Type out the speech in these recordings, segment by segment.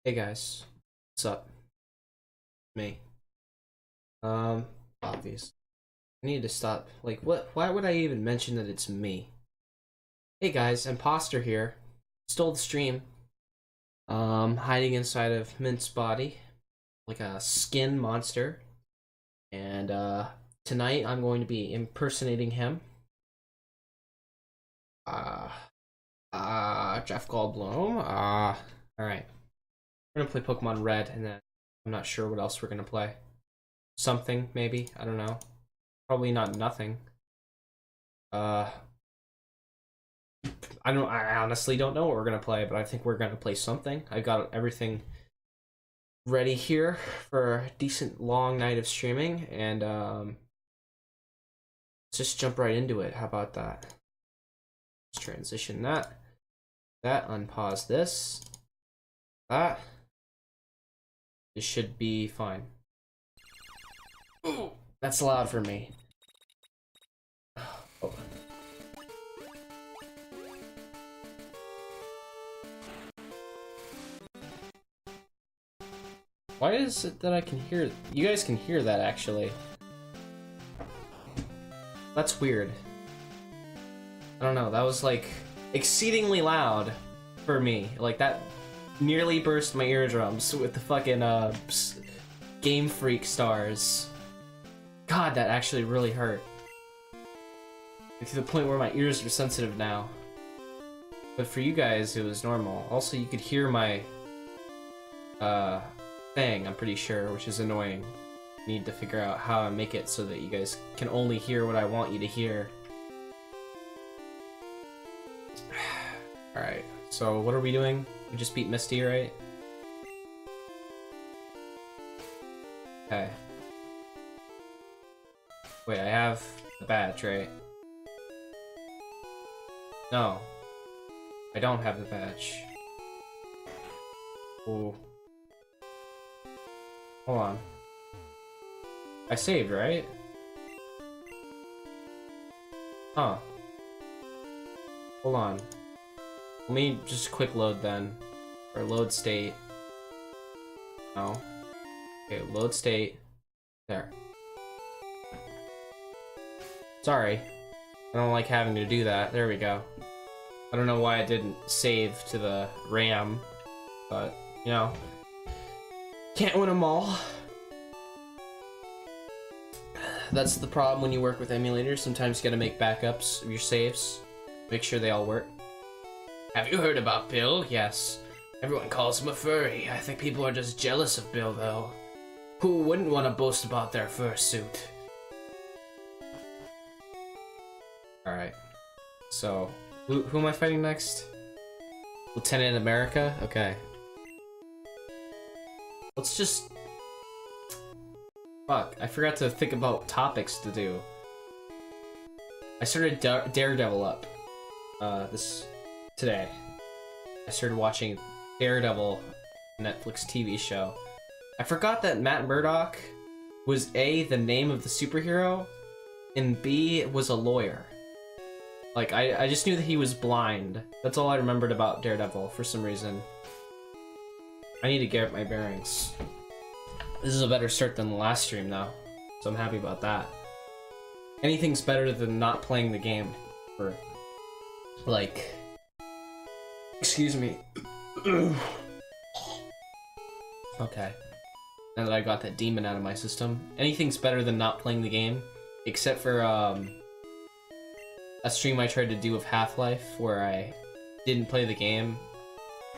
Hey guys, what's up? Me. Obvious. I need to stop. Like, what? Why would I even mention that it's me? Hey guys, imposter here. Stole the stream. Hiding inside of Mint's body, like a skin monster. And tonight I'm going to be impersonating him. Jeff Goldblum. All right. We're gonna play Pokemon Red, and then I'm not sure what else we're gonna play. Something, maybe. I don't know. Probably not nothing. I honestly don't know what we're gonna play, but I think we're gonna play something. I got everything ready here for a decent long night of streaming, and let's just jump right into it. How about that? Let's transition that. Unpause this. That. This should be fine. Ooh, that's loud for me. Oh. Why is it that I can hear? You guys can hear that actually. That's weird. I don't know. That was like exceedingly loud for me. Like that nearly burst my eardrums with the fucking Game Freak stars. God, that actually really hurt. Like, to the point where my ears are sensitive now. But for you guys, it was normal. Also, you could hear my thing, I'm pretty sure, which is annoying. Need to figure out how to make it so that you guys can only hear what I want you to hear. Alright, so what are we doing? We just beat Misty, right? Okay. Wait, I have the badge, right? No. I don't have the badge. Ooh. Hold on. I saved, right? Huh. Hold on. Let me just quick load then. Or load state. No. Okay, load state. There. Sorry. I don't like having to do that. There we go. I don't know why I didn't save to the RAM. But, you know. Can't win them all. That's the problem when you work with emulators. Sometimes you gotta make backups of your saves. Make sure they all work. Have you heard about Bill? Yes. Everyone calls him a furry. I think people are just jealous of Bill, though. Who wouldn't want to boast about their fursuit? Alright. So, who am I fighting next? Lieutenant America? Okay. Let's just... Fuck, I forgot to think about topics to do. I started Daredevil up. Today. I started watching Daredevil, Netflix TV show. I forgot that Matt Murdock was A, the name of the superhero, and B, was a lawyer. Like, I just knew that he was blind. That's all I remembered about Daredevil for some reason. I need to get my bearings. This is a better start than the last stream now, so I'm happy about that. Anything's better than not playing the game for, like... Excuse me. Okay. Now that I got that demon out of my system. Anything's better than not playing the game. Except for, a stream I tried to do of Half-Life where I didn't play the game.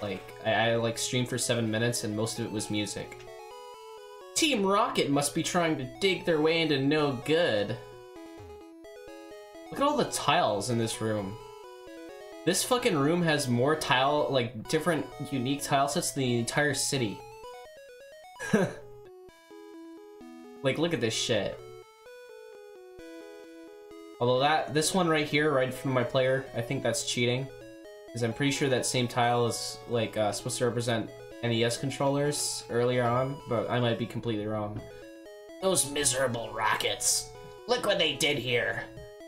Like, I like streamed for 7 minutes and most of it was music. Team Rocket must be trying to dig their way into no good. Look at all the tiles in this room. This fucking room has more tile, like, different unique tile sets than the entire city. Like, look at this shit. Although this one right here, right from my player, I think that's cheating. Because I'm pretty sure that same tile is, like, supposed to represent NES controllers earlier on, but I might be completely wrong. Those miserable Rockets. Look what they did here.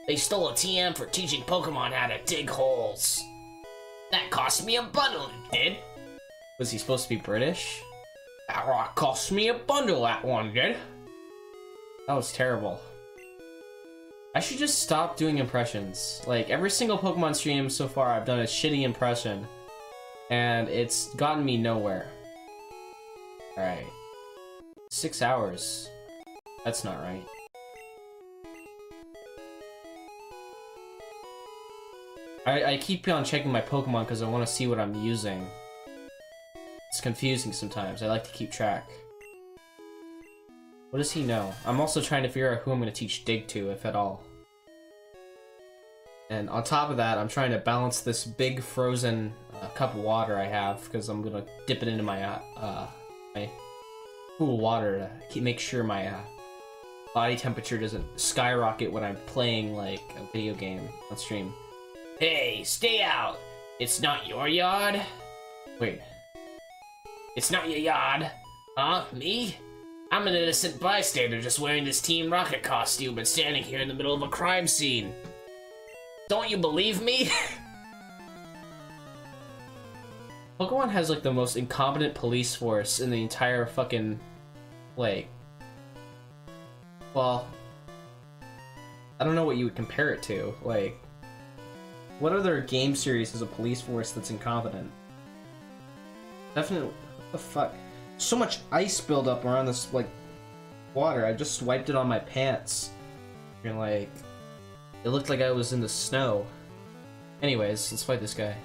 They stole a TM for teaching Pokemon how to dig holes. That cost me a bundle, it did. Was he supposed to be British? That rock cost me a bundle, that one did. That was terrible. I should just stop doing impressions. Like, every single Pokemon stream so far, I've done a shitty impression. And it's gotten me nowhere. Alright. 6 hours. That's not right. I keep on checking my Pokemon because I want to see what I'm using. It's confusing sometimes. I like to keep track. What does he know? I'm also trying to figure out who I'm going to teach Dig to, if at all. And on top of that, I'm trying to balance this big frozen cup of water I have, because I'm going to dip it into my my cool water to make sure my body temperature doesn't skyrocket when I'm playing like a video game on stream. Hey, stay out! It's not your yard? Wait. It's not your yard? Huh? Me? I'm an innocent bystander just wearing this Team Rocket costume and standing here in the middle of a crime scene. Don't you believe me? Pokemon has like the most incompetent police force in the entire fucking, like, well, I don't know what you would compare it to. Like, what other game series has a police force that's incompetent? Definitely, what the fuck? So much ice buildup around this, like, water. I just wiped it on my pants. And, like, it looked like I was in the snow. Anyways, let's fight this guy.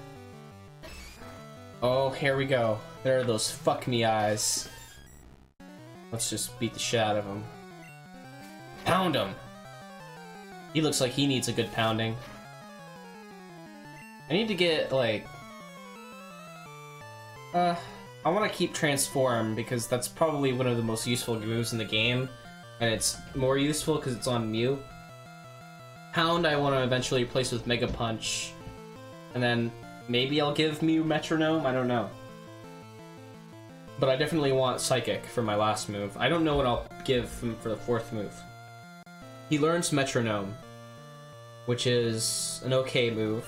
Oh, here we go. There are those fuck me eyes. Let's just beat the shit out of him. Pound him! He looks like he needs a good pounding. I need to get, like... I want to keep Transform, because that's probably one of the most useful moves in the game. And it's more useful because it's on Mew. Pound I want to eventually replace with Mega Punch. And then maybe I'll give Mew Metronome? I don't know. But I definitely want Psychic for my last move. I don't know what I'll give him for the fourth move. He learns Metronome, which is an okay move.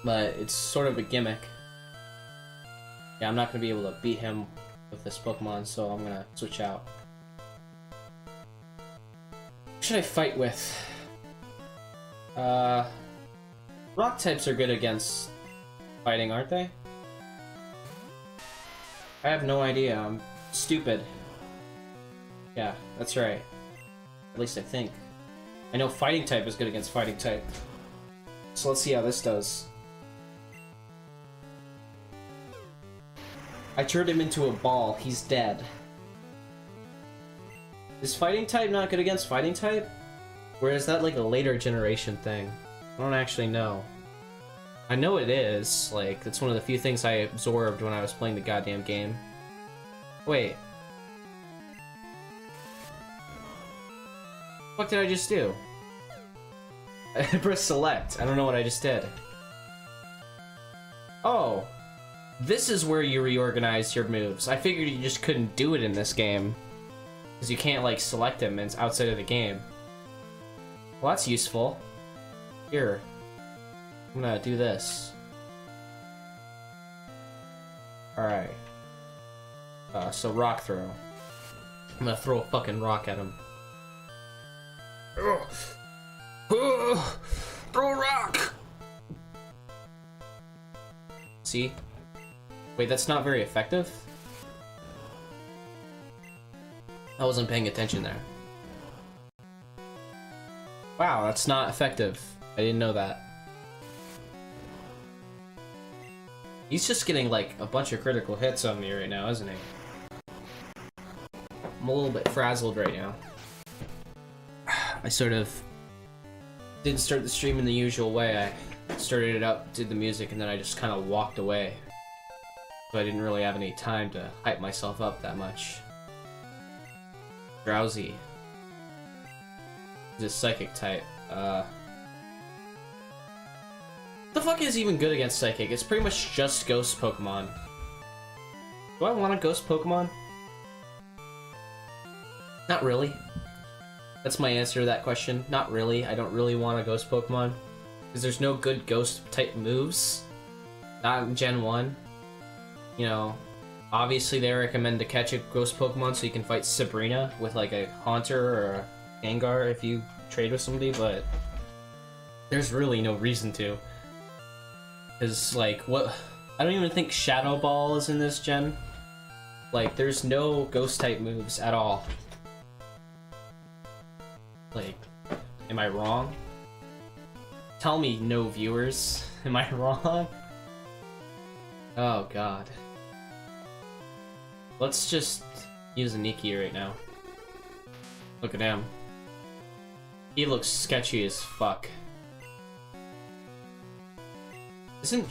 But it's sort of a gimmick. Yeah, I'm not going to be able to beat him with this Pokemon, so I'm going to switch out. Who should I fight with? Rock types are good against fighting, aren't they? I have no idea. I'm stupid. Yeah, that's right. At least I think. I know fighting type is good against fighting type. So let's see how this does. I turned him into a ball. He's dead. Is fighting type not good against fighting type? Or is that like a later generation thing? I don't actually know. I know it is. Like, that's one of the few things I absorbed when I was playing the goddamn game. Wait. What did I just do? I pressed select. I don't know what I just did. Oh. This is where you reorganize your moves. I figured you just couldn't do it in this game. Because you can't, like, select them and it's outside of the game. Well, that's useful. Here. I'm gonna do this. Alright. So rock throw. I'm gonna throw a fucking rock at him. Throw a rock! See? Wait, that's not very effective? I wasn't paying attention there. Wow, that's not effective. I didn't know that. He's just getting, like, a bunch of critical hits on me right now, isn't he? I'm a little bit frazzled right now. I sort of didn't start the stream in the usual way. I started it up, did the music, and then I just kind of walked away. So I didn't really have any time to hype myself up that much. Drowsy. He's a psychic type. The fuck is even good against psychic? It's pretty much just ghost Pokemon. Do I want a ghost Pokemon? Not really. That's my answer to that question. Not really. I don't really want a ghost Pokemon. Because there's no good ghost type moves. Not in Gen 1. you know, obviously they recommend to catch a ghost Pokemon so you can fight Sabrina with like a Haunter or a Gengar if you trade with somebody, but there's really no reason to. Because, like, what? I don't even think Shadow Ball is in this gen. Like, there's no ghost type moves at all. Like, am I wrong? Tell me, no viewers. Am I wrong? Oh god. Let's just use a Nikki right now. Look at him. He looks sketchy as fuck. Isn't...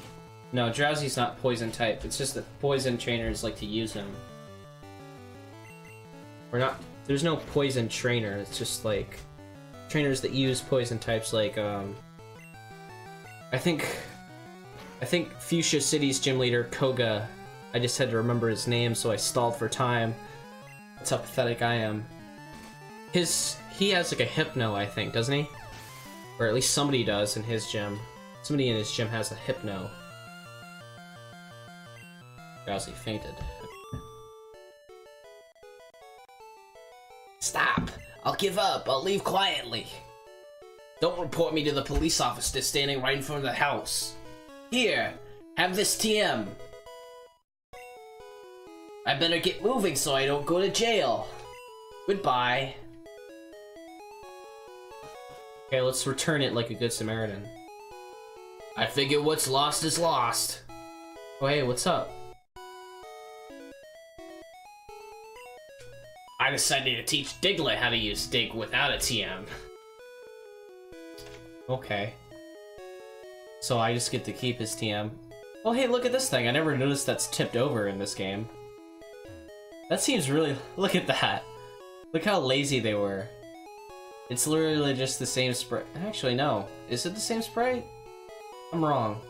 No, Drowsy's not poison type. It's just that poison trainers like to use him. We're not... There's no poison trainer. It's just like... trainers that use poison types like, I think Fuchsia City's gym leader, Koga. I just had to remember his name, so I stalled for time. That's how pathetic I am. He has like a Hypno, I think, doesn't he? Or at least somebody does in his gym. Somebody in his gym has a Hypno. Drowsy fainted. Stop! I'll give up. I'll leave quietly. Don't report me to the police officer standing right in front of the house. Here, have this TM. I better get moving so I don't go to jail. Goodbye. Okay, let's return it like a good Samaritan. I figure what's lost is lost. Oh, hey, what's up? I decided to teach Diglett how to use Dig without a TM. Okay. So I just get to keep his TM. Oh, hey, look at this thing. I never noticed that's tipped over in this game. That seems really... Look at that. Look how lazy they were. It's literally just the same sprite. Actually, no. Is it the same sprite? I'm wrong.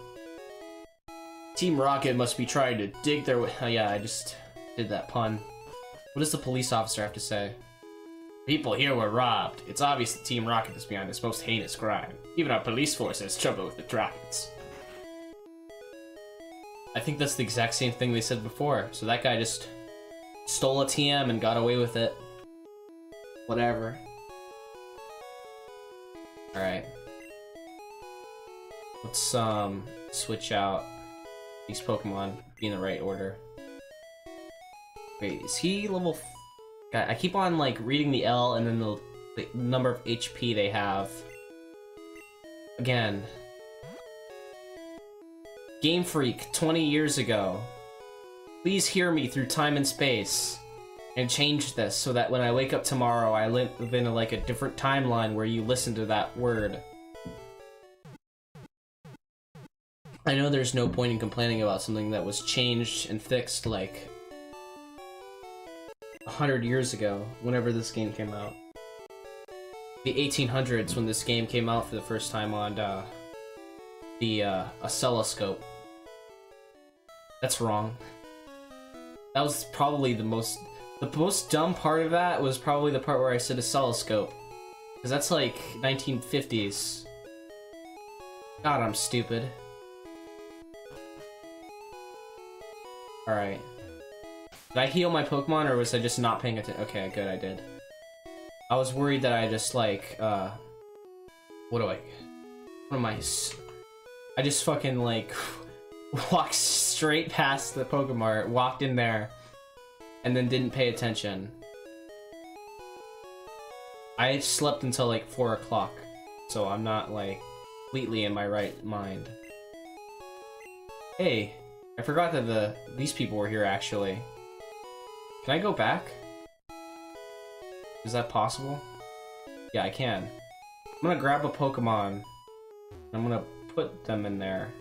Team Rocket must be trying to dig their way... Oh yeah, I just did that pun. What does the police officer have to say? People here were robbed. It's obvious that Team Rocket is behind this most heinous crime. Even our police force has trouble with the dragons. I think that's the exact same thing they said before. So that guy just stole a TM and got away with it. Whatever. Alright. Let's, switch out these Pokemon, be in the right order. Wait, is he level... God, I keep on, like, reading the L and then the number of HP they have. Again. Game Freak, 20 years ago. Please hear me through time and space. And change this so that when I wake up tomorrow, I live in, like, a different timeline where you listen to that word. I know there's no point in complaining about something that was changed and fixed, like... 100 years ago, whenever this game came out. The 1800s, when this game came out for the first time on the oscilloscope. That's wrong. That was probably the most dumb part of that was probably the part where I said oscilloscope. Because that's like 1950s. God, I'm stupid. Alright. Did I heal my Pokemon, or was I just not paying attention? Okay, good, I did. I was worried that I just, like, what am I... I just fucking, like, walked straight past the Pokemon, walked in there, and then didn't pay attention. I slept until, like, 4 o'clock, so I'm not, like, completely in my right mind. Hey, I forgot that these people were here, actually. Can I go back? Is that possible? Yeah, I can. I'm gonna grab a Pokemon. I'm gonna put them in there.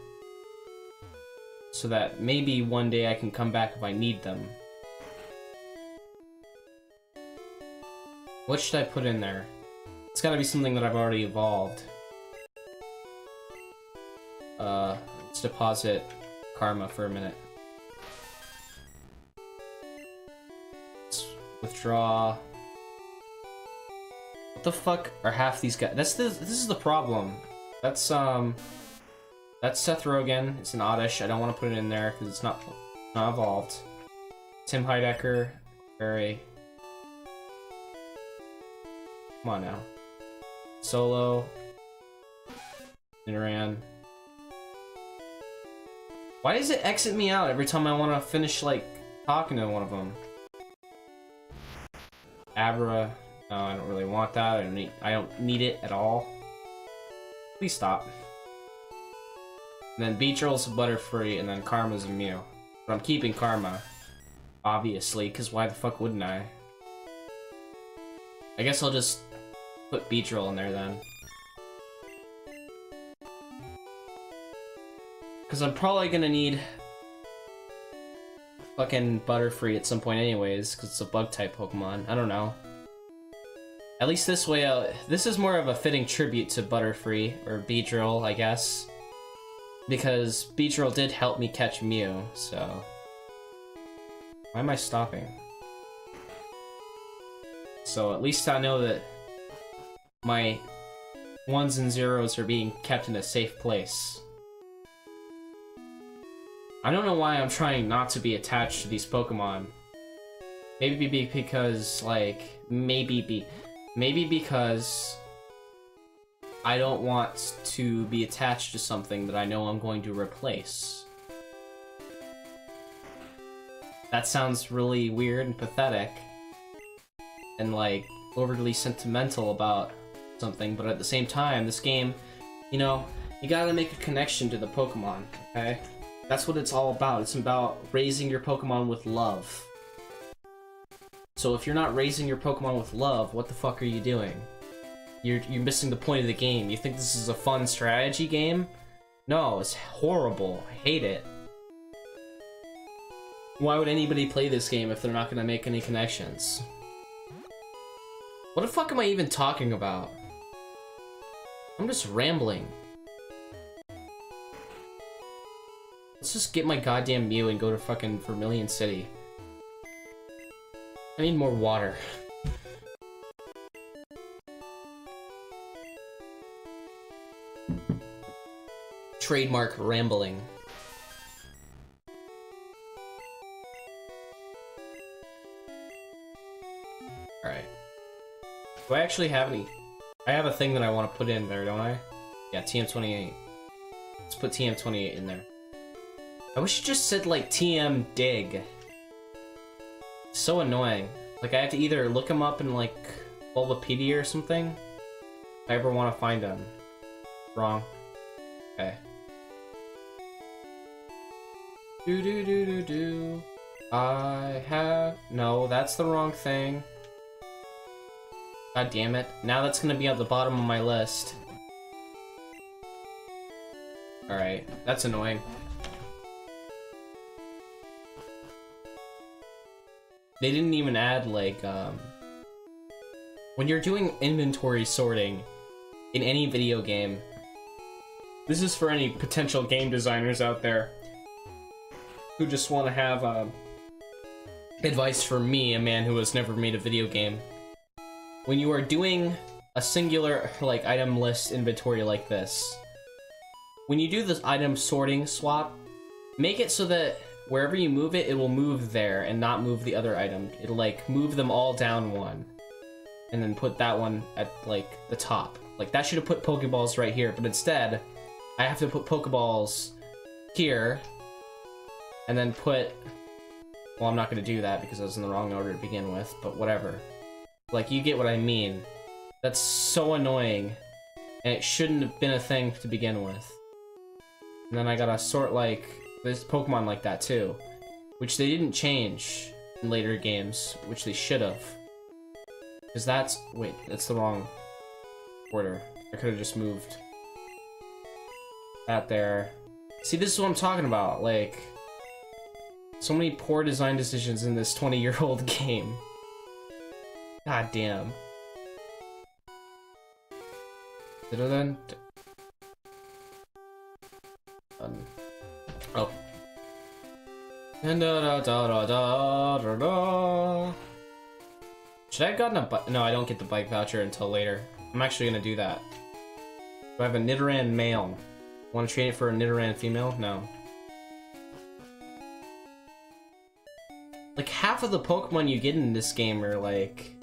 So that maybe one day I can come back if I need them. What should I put in there? It's gotta be something that I've already evolved. Let's deposit Karma for a minute. Withdraw. What the fuck are half these guys? This is the problem. That's Seth Rogen. It's an Oddish. I don't want to put it in there because it's not Not evolved. Tim Heidecker, very. Come on now. Solo. Nidoran. Why does it exit me out every time I want to finish, like, talking to one of them? Abra. No, I don't really want that. I don't need it at all. Please stop. And then Beetrol's Butterfree, and then Karma's a Mew. But I'm keeping Karma. Obviously, because why the fuck wouldn't I? I guess I'll just put Beetrol in there then. Because I'm probably gonna need fucking Butterfree at some point anyways, because it's a bug-type Pokemon. I don't know. At least this way, this is more of a fitting tribute to Butterfree, or Beedrill, I guess. Because Beedrill did help me catch Mew, so... Why am I stopping? So at least I know that my 1s and 0s are being kept in a safe place. I don't know why I'm trying not to be attached to these Pokemon. Maybe because, like, maybe because I don't want to be attached to something that I know I'm going to replace. That sounds really weird and pathetic, and, like, overly sentimental about something, but at the same time, this game, you know, you gotta make a connection to the Pokemon, okay? That's what it's all about. It's about raising your Pokemon with love. So if you're not raising your Pokemon with love, what the fuck are you doing? You're missing the point of the game. You think this is a fun strategy game? No, it's horrible. I hate it. Why would anybody play this game if they're not gonna make any connections? What the fuck am I even talking about? I'm just rambling. Let's just get my goddamn Mew and go to fucking Vermilion City. I need more water. Trademark rambling. Alright. Do I actually have any? I have a thing that I want to put in there, don't I? Yeah, TM28. Let's put TM28 in there. I wish it just said, like, TM Dig. So annoying. Like, I have to either look them up in, like, Bulbapedia or something, if I ever want to find them. Wrong. Okay. Do. I have... No, that's the wrong thing. God damn it. Now that's gonna be at the bottom of my list. Alright, that's annoying. They didn't even add, like, when you're doing inventory sorting in any video game, this is for any potential game designers out there who just want to have, advice from me, a man who has never made a video game. When you are doing a singular, like, item list inventory like this, when you do this item sorting swap, make it so that wherever you move it, it will move there and not move the other item. It'll, like, move them all down one. And then put that one at, like, the top. Like, that should have put Pokeballs right here, but instead, I have to put Pokeballs here, and then put... Well, I'm not gonna do that because I was in the wrong order to begin with, but whatever. Like, you get what I mean. That's so annoying, and it shouldn't have been a thing to begin with. And then I gotta sort, like... There's Pokemon like that too, which they didn't change in later games, which they should have. Because that's... Wait, that's the wrong order. I could have just moved that there. See, this is what I'm talking about, like... So many poor design decisions in this 20-year-old game. God damn. Oh. And should I have gotten a bike? No, I don't get the bike voucher until later. I'm actually gonna do that. Do I have a Nidoran male? Want to trade it for a Nidoran female? No. Like, half of the Pokemon you get in this game are, like...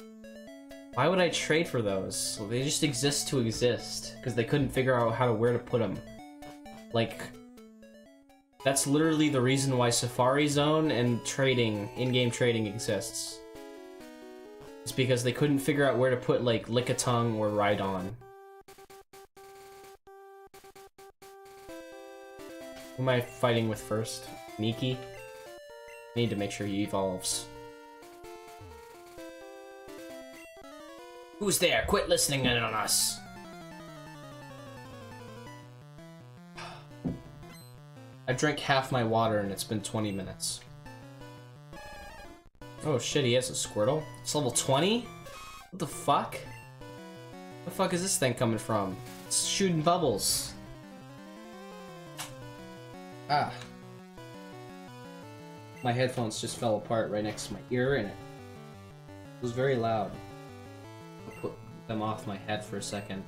Why would I trade for those? Well, they just exist to exist. Because they couldn't figure out where to put them. Like... That's literally the reason why Safari Zone and trading, in-game trading exists. It's because they couldn't figure out where to put, like, Lickitung or Rhydon. Who am I fighting with first? Miki? I need to make sure he evolves. Who's there? Quit listening in on us! I drank half my water and it's been 20 minutes. Oh shit, he has a Squirtle? It's level 20? What the fuck? Where the fuck is this thing coming from? It's shooting bubbles. Ah. My headphones just fell apart right next to my ear and it was very loud. I'll put them off my head for a second.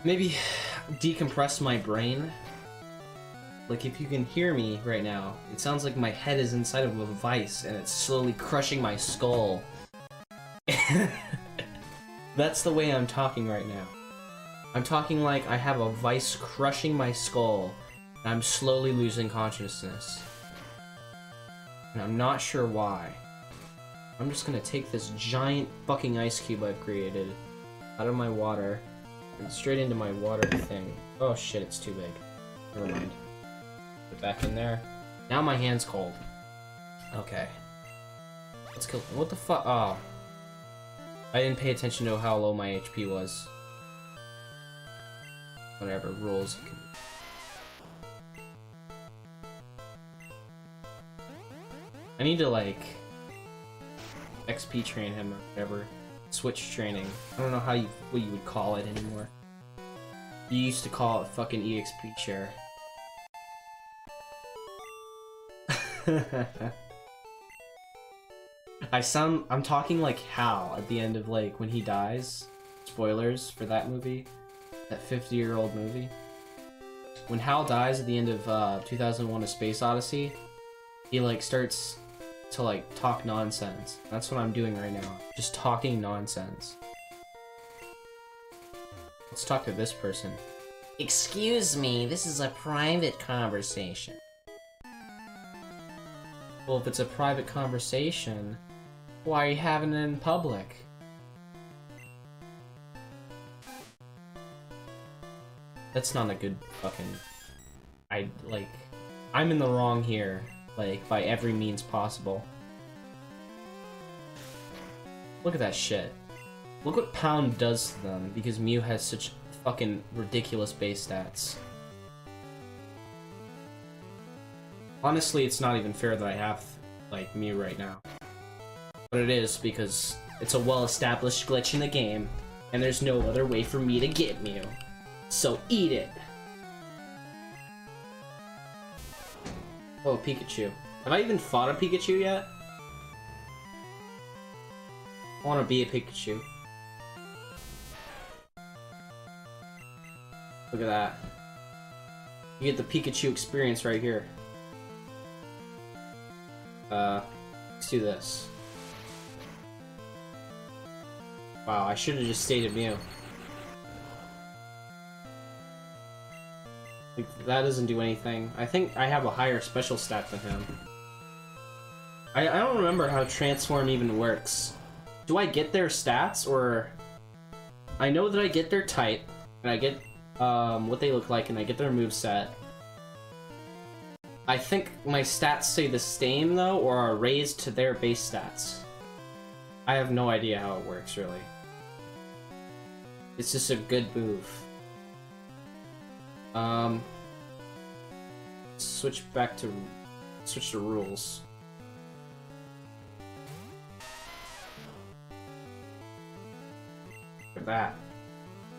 Maybe decompress my brain. Like, if you can hear me right now, it sounds like my head is inside of a vice and it's slowly crushing my skull. That's the way I'm talking right now. I'm talking like I have a vice crushing my skull and I'm slowly losing consciousness. And I'm not sure why. I'm just gonna take this giant fucking ice cube I've created out of my water and straight into my water thing. Oh shit, it's too big. Never mind. Put it back in there. Now my hand's cold. Okay. Let's kill. What the fuck? Oh. I didn't pay attention to how low my HP was. Whatever, rules. I need to, like, XP train him or whatever. Switch training. I don't know what you would call it anymore. You used to call it fucking EXP share. I'm talking like Hal at the end of, like, when he dies. Spoilers for that movie. That 50-year-old movie. When Hal dies at the end of 2001: A Space Odyssey, he, like, starts to, like, talk nonsense. That's what I'm doing right now. Just talking nonsense. Let's talk to this person. Excuse me, this is a private conversation. Well, if it's a private conversation, why are you having it in public? That's not a good fucking... I'm in the wrong here. Like, by every means possible. Look at that shit. Look what Pound does to them, because Mew has such fucking ridiculous base stats. Honestly, it's not even fair that I have, like, Mew right now. But it is, because it's a well-established glitch in the game, and there's no other way for me to get Mew. So eat it! Oh, Pikachu. Have I even fought a Pikachu yet? I want to be a Pikachu. Look at that. You get the Pikachu experience right here. Let's do this. Wow, I should have just stayed at Mew. Like, that doesn't do anything. I think I have a higher special stat than him. I don't remember how Transform even works. Do I get their stats, or... I know that I get their type, and I get what they look like, and I get their moveset. I think my stats stay the same, though, or are raised to their base stats. I have no idea how it works, really. It's just a good move. Switch to rules. Look at that.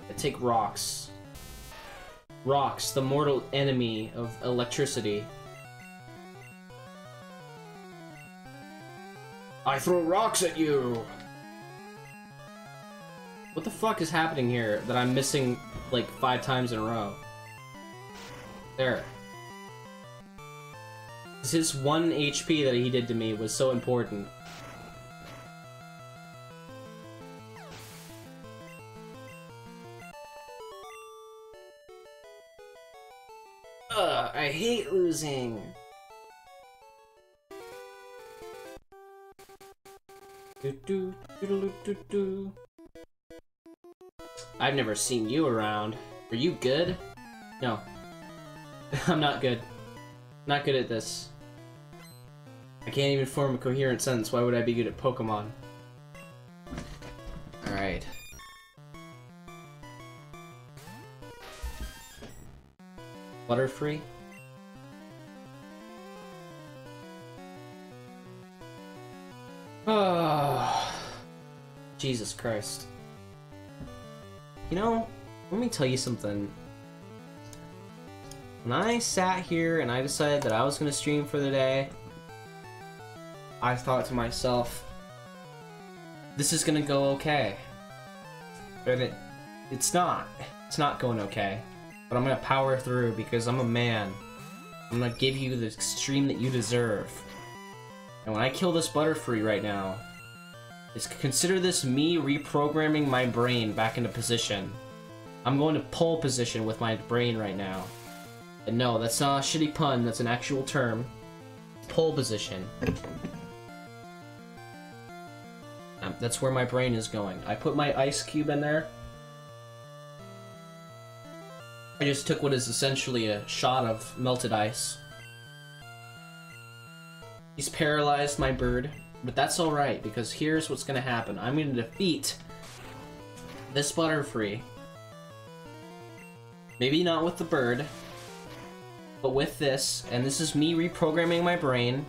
I take rocks. Rocks, the mortal enemy of electricity. I throw rocks at you! What the fuck is happening here that I'm missing, like, 5 times in a row? There. His 1 HP that he did to me was so important. Ugh, I hate losing. I've never seen you around. Are you good? No. I'm not good. Not good at this. I can't even form a coherent sentence. Why would I be good at Pokemon? Alright. Butterfree? Oh, Jesus Christ. You know, let me tell you something. When I sat here and I decided that I was going to stream for the day, I thought to myself, this is going to go okay. But it's not. It's not going okay. But I'm going to power through because I'm a man. I'm going to give you the stream that you deserve. And when I kill this Butterfree right now, consider this me reprogramming my brain back into position. I'm going to pole position with my brain right now. And no, that's not a shitty pun, that's an actual term. Pole position. That's where my brain is going. I put my ice cube in there. I just took what is essentially a shot of melted ice. He's paralyzed my bird, but that's alright, because here's what's gonna happen. I'm gonna defeat this Butterfree. Maybe not with the bird, but with this, and this is me reprogramming my brain,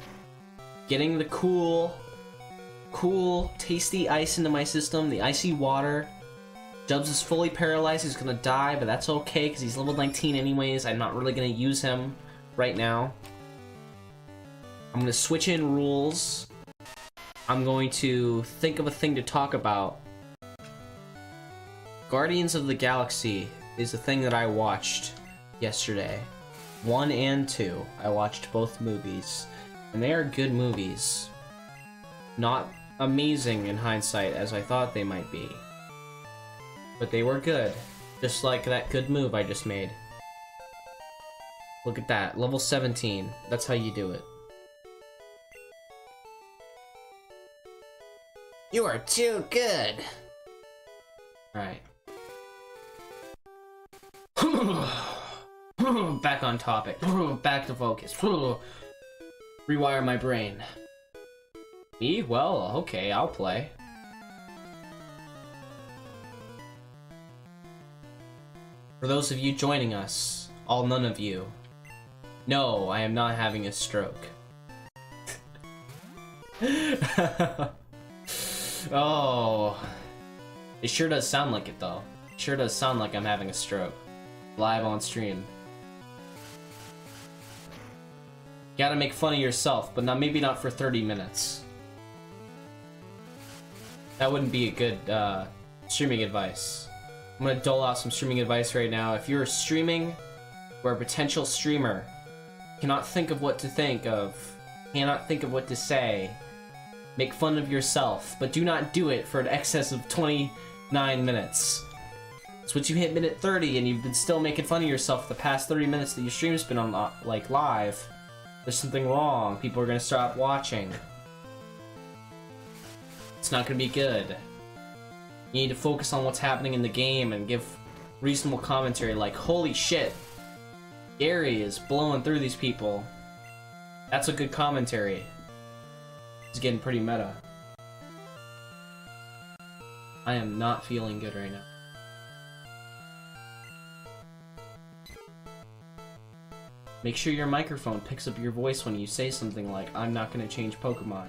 getting the cool, tasty ice into my system, the icy water. Dubs is fully paralyzed, he's gonna die, but that's okay, because he's level 19 anyways. I'm not really gonna use him right now. I'm gonna switch in rules. I'm going to think of a thing to talk about. Guardians of the Galaxy is a thing that I watched yesterday. 1 and 2. I watched both movies. And they are good movies. Not amazing in hindsight as I thought they might be. But they were good. Just like that good move I just made. Look at that. Level 17. That's how you do it. You are too good! Alright. Back on topic. Back to focus. Rewire my brain. Me? Well, okay, I'll play. For those of you joining us, all none of you, no, I am not having a stroke. Oh, it sure does sound like it though. It sure does sound like I'm having a stroke. Live on stream. Gotta make fun of yourself, but maybe not for 30 minutes. That wouldn't be a good streaming advice. I'm gonna dole out some streaming advice right now. If you're streaming, or a potential streamer, cannot think of what to think of, cannot think of what to say, make fun of yourself, but do not do it for an excess of 29 minutes. It's once you hit minute 30 and you've been still making fun of yourself the past 30 minutes that your stream's been on, like, live, there's something wrong. People are gonna stop watching. It's not gonna be good. You need to focus on what's happening in the game and give reasonable commentary like, holy shit, Gary is blowing through these people. That's a good commentary. It's getting pretty meta. I am not feeling good right now. Make sure your microphone picks up your voice when you say something like, I'm not gonna change Pokemon.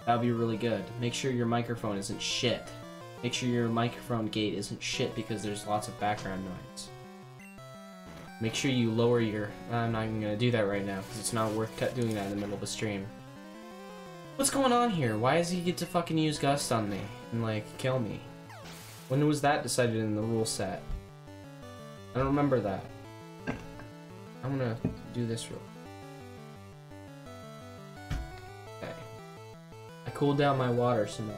That would be really good. Make sure your microphone isn't shit. Make sure your microphone gate isn't shit because there's lots of background noise. Make sure you lower your... I'm not even gonna do that right now because it's not worth doing that in the middle of a stream. What's going on here? Why does he get to fucking use Gust on me and, like, kill me? When was that decided in the rule set? I don't remember that. I'm gonna do this real. cooled down my water some more.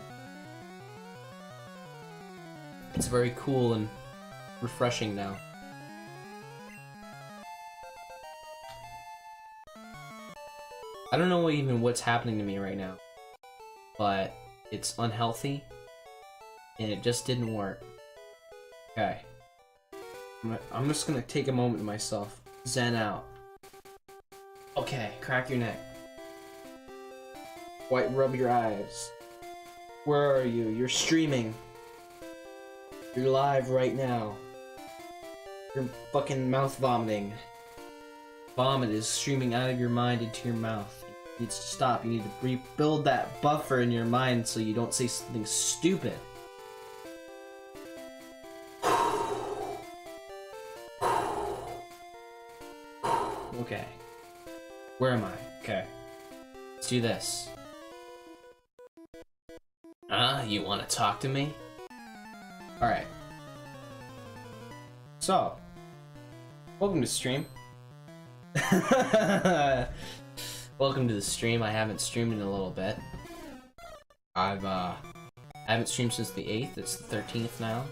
It's very cool and refreshing now. I don't know even what's happening to me right now, but it's unhealthy, and it just didn't work. Okay. I'm just gonna take a moment to myself. Zen out. Okay, crack your neck. White rub your eyes. Where are you? You're streaming. You're live right now. You're fucking mouth vomiting. Vomit is streaming out of your mind into your mouth. It needs to stop. You need to rebuild that buffer in your mind so you don't say something stupid. Okay. Where am I? Okay. Let's do this. You want to talk to me? Alright. So, welcome to stream. Welcome to the stream. I haven't streamed in a little bit. I haven't streamed since the 8th. It's the 13th now.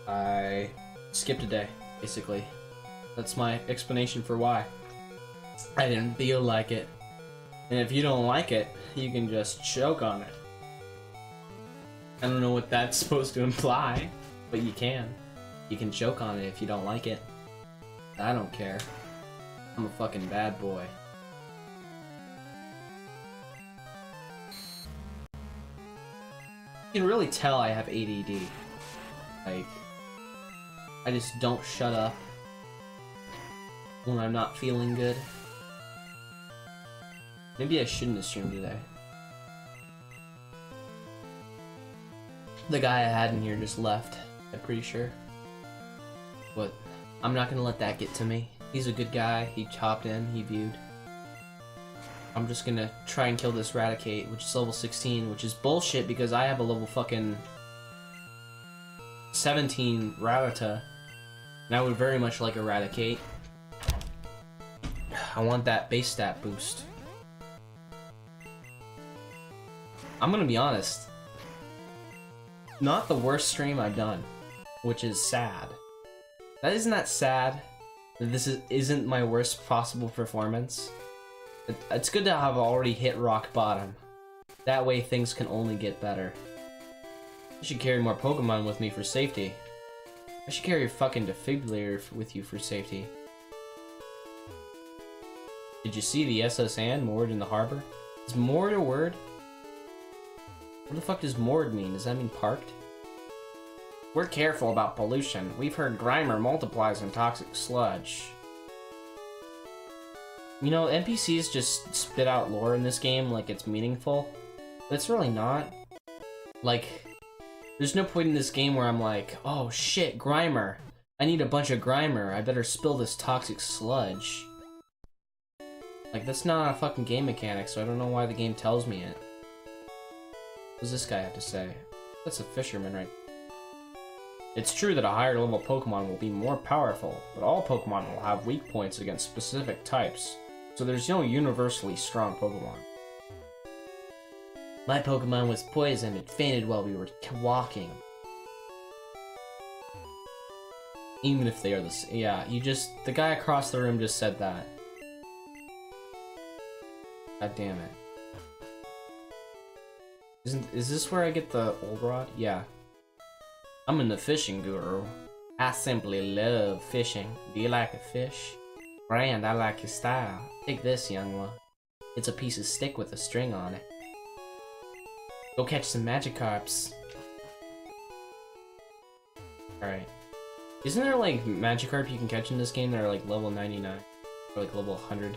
I skipped a day, basically. That's my explanation for why. I didn't feel like it. And if you don't like it, you can just choke on it. I don't know what that's supposed to imply, but you can. You can choke on it if you don't like it. I don't care. I'm a fucking bad boy. You can really tell I have ADD. Like, I just don't shut up when I'm not feeling good. Maybe I shouldn't have streamed today. The guy I had in here just left, I'm pretty sure. But I'm not gonna let that get to me. He's a good guy, he chopped in, he viewed. I'm just gonna try and kill this Raticate, which is level 16, which is bullshit because I have a level fucking 17 Rattata, and I would very much like a Raticate. I want that base stat boost. I'm gonna be honest. Not the worst stream I've done, which is sad. Isn't that sad? That this isn't my worst possible performance. It's good to have already hit rock bottom. That way things can only get better. I should carry more Pokemon with me for safety. I should carry a fucking defibrillator with you for safety. Did you see the SS Anne moored in the harbor? Is moored a word? What the fuck does moored mean? Does that mean parked? We're careful about pollution. We've heard Grimer multiplies in toxic sludge. You know, NPCs just spit out lore in this game like it's meaningful, but it's really not. Like, there's no point in this game where I'm like, oh shit, Grimer. I need a bunch of Grimer. I better spill this toxic sludge. Like, that's not a fucking game mechanic, so I don't know why the game tells me it. What does this guy have to say? That's a fisherman, right? It's true that a higher level Pokemon will be more powerful, but all Pokemon will have weak points against specific types, so there's no universally strong Pokemon. My Pokemon was poisoned and fainted while we were walking. Even if they are the same. Yeah, the guy across the room just said that. God damn it. Is this where I get the old rod? Yeah. I'm the fishing guru. I simply love fishing. Do you like a fish? Brand, I like your style. Take this, young one. It's a piece of stick with a string on it. Go catch some Magikarps. Alright. Isn't there like Magikarp you can catch in this game that are like level 99? Or like level 100?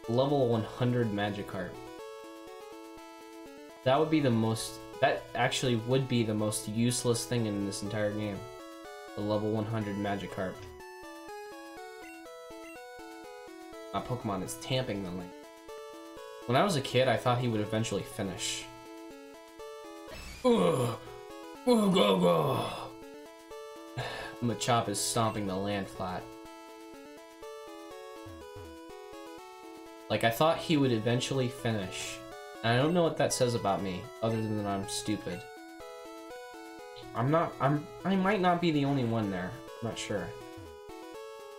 Level 100 Magikarp. That would be the most... That actually would be the most useless thing in this entire game. The level 100 Magikarp. My Pokemon is tamping the lane. When I was a kid, I thought he would eventually finish. Ugh! Go, go, go! Machop is stomping the land flat. Like, I thought he would eventually finish. And I don't know what that says about me, other than that I'm stupid. I might not be the only one there. I'm not sure.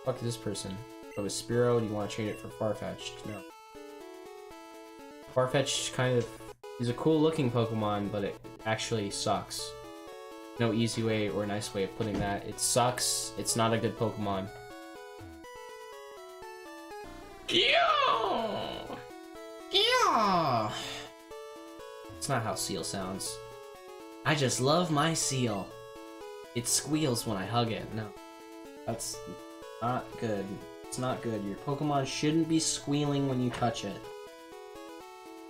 Fuck this person. Oh, is Spearow, do you want to trade it for Farfetch'd? No. Farfetch'd kind of... He's a cool looking Pokemon, but it actually sucks. No easy way or nice way of putting that. It sucks. It's not a good Pokemon. Yeah! Yeah! It's not how Seal sounds. I just love my Seal. It squeals when I hug it. No. That's not good. It's not good. Your Pokemon shouldn't be squealing when you touch it.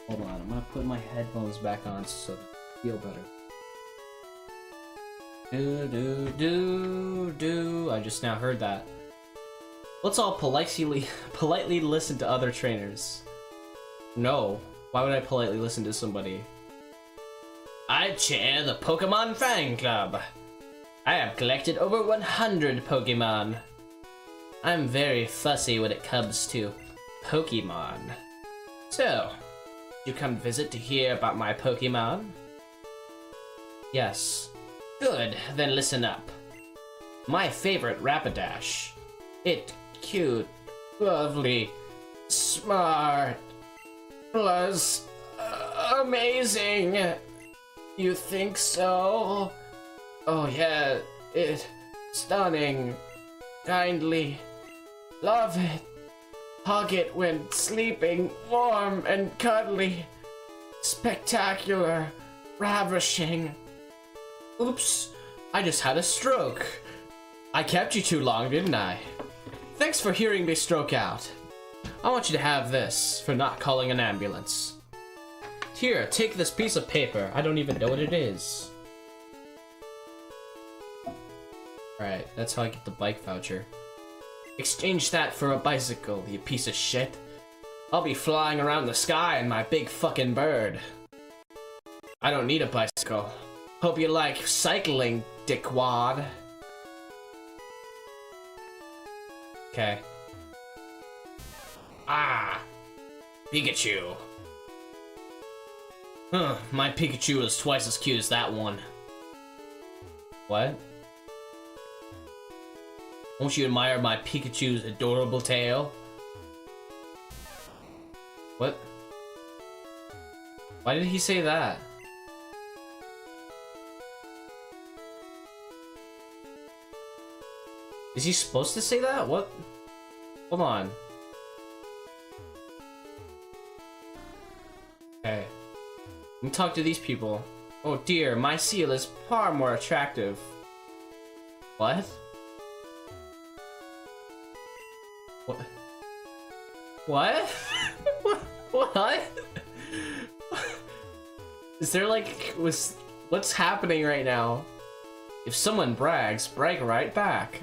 Hold on, I'm gonna put my headphones back on so I feel better. I just now heard that. Let's all politely listen to other trainers. No. Why would I politely listen to somebody? I chair the Pokemon Fan Club. I have collected over 100 Pokemon. I'm very fussy when it comes to Pokemon. So, you come visit to hear about my Pokemon? Yes. Good, then listen up. My favorite Rapidash. It cute, lovely, smart, plus amazing. You think so? Oh yeah, it stunning. Kindly love it. Hug it when sleeping, warm and cuddly. Spectacular, ravishing. Oops, I just had a stroke. I kept you too long, didn't I? Thanks for hearing me stroke out. I want you to have this for not calling an ambulance. Here, take this piece of paper. I don't even know what it is. Alright, that's how I get the bike voucher. Exchange that for a bicycle, you piece of shit. I'll be flying around the sky in my big fucking bird. I don't need a bicycle. Hope you like cycling, dickwad. Okay. Ah! Pikachu. Huh, my Pikachu is twice as cute as that one. What? Won't you admire my Pikachu's adorable tail? What? Why did he say that? Is he supposed to say that? What? Hold on. Okay. Let me talk to these people. Oh dear, my seal is far more attractive. What? What? What? What? Is there like, what's happening right now? If someone brags, brag right back.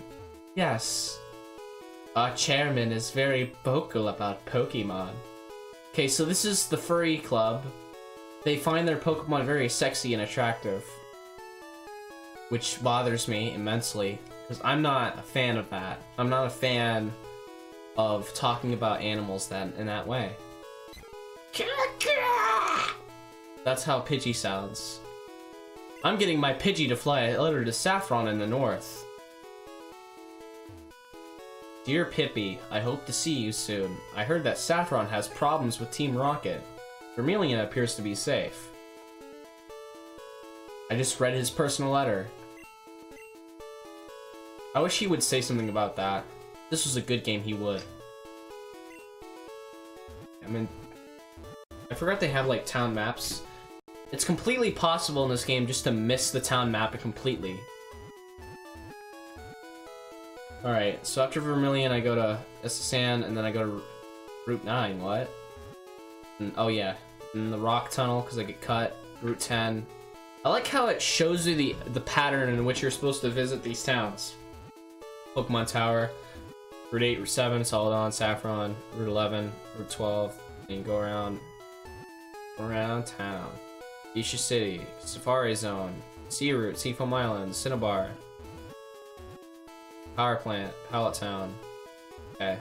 Yes. Our chairman is very vocal about Pokemon. Okay, so this is the furry club. They find their Pokemon very sexy and attractive. Which bothers me immensely, because I'm not a fan of that. I'm not a fan of talking about animals in that way. That's how Pidgey sounds. I'm getting my Pidgey to fly a letter to Saffron in the north. Dear Pippi, I hope to see you soon. I heard that Saffron has problems with Team Rocket. Vermilion appears to be safe. I just read his personal letter. I wish he would say something about that. If this was a good game, he would. I mean, I forgot they have like town maps. It's completely possible in this game just to miss the town map completely. Alright, so after Vermilion, I go to Essan, and then I go to Route 9. What? And, oh yeah, in the rock tunnel, because I get cut. Route 10. I like how it shows you the pattern in which you're supposed to visit these towns. Pokemon Tower, Route 8, Route 7, Celadon, Saffron, Route 11, Route 12, and you go around town. Isha City, Safari Zone, Sea Route, Seafoam Island, Cinnabar, Power Plant, Pallet Town. Okay.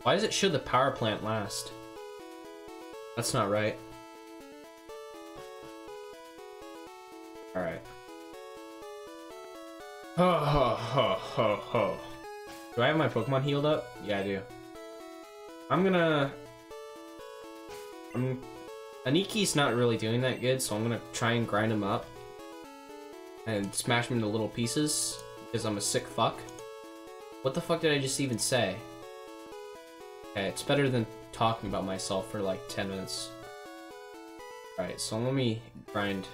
Why does it show the power plant last? That's not right. Alright. Ho ho ho ho ho. Do I have my Pokemon healed up? Yeah, I do. Aniki's not really doing that good, so I'm gonna try and grind him up. And smash him into little pieces, because I'm a sick fuck. What the fuck did I just even say? Okay, it's better than talking about myself for like 10 minutes. Alright, so let me grind.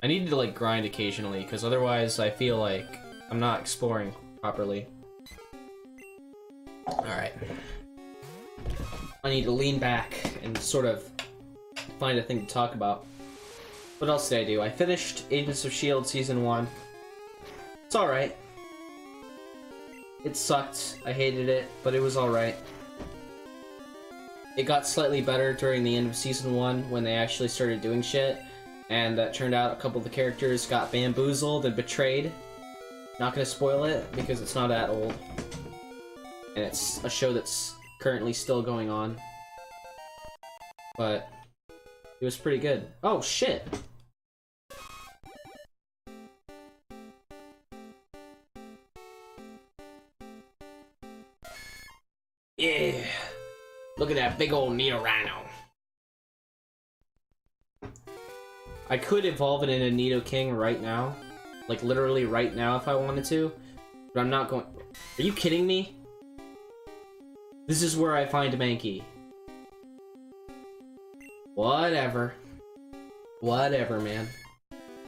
I need to like grind occasionally, because otherwise I feel like I'm not exploring properly. Alright. I need to lean back and sort of find a thing to talk about. What else did I do? I finished Agents of S.H.I.E.L.D. Season 1. It's alright. It sucked. I hated it, but it was alright. It got slightly better during the end of Season 1 when they actually started doing shit. And it turned out a couple of the characters got bamboozled and betrayed. Not gonna spoil it, because it's not that old. And it's a show that's currently still going on. But it was pretty good. Oh, shit! Yeah! Look at that big old Nidorino. I could evolve it into Nidoking right now. Like, literally right now if I wanted to. But I'm not going... Are you kidding me? This is where I find Mankey. Whatever. Whatever, man.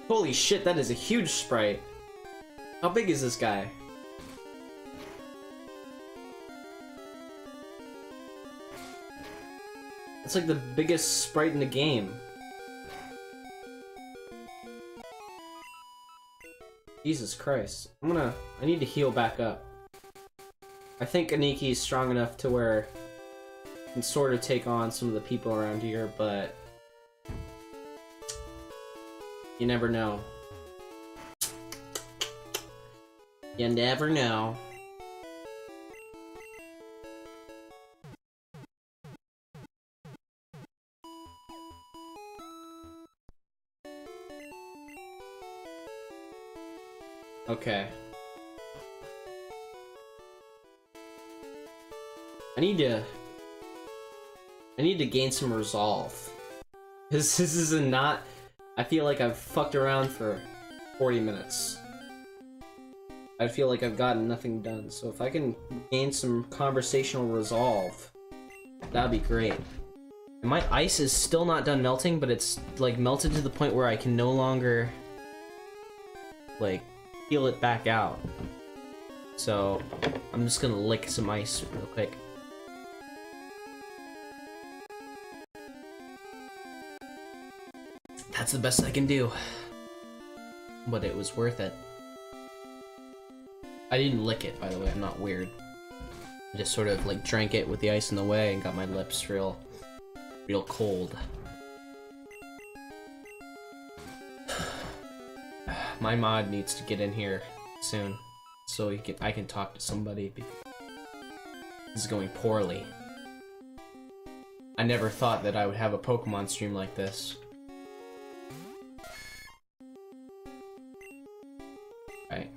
Holy shit, that is a huge sprite. How big is this guy? It's like the biggest sprite in the game. Jesus Christ. I need to heal back up. I think Aniki is strong enough to where I can sort of take on some of the people around here, but you never know. You never know. Okay. I need to gain some resolve. This is not... I feel like I've fucked around for 40 minutes. I feel like I've gotten nothing done, so if I can gain some conversational resolve, that'd be great. And my ice is still not done melting, but it's like melted to the point where I can no longer like peel it back out. So I'm just gonna lick some ice real quick. That's the best I can do. But it was worth it. I didn't lick it, by the way, I'm not weird. I just sort of like drank it with the ice in the way and got my lips real cold. My mod needs to get in here soon, so I can talk to somebody. This is going poorly. I never thought that I would have a Pokemon stream like this. Right.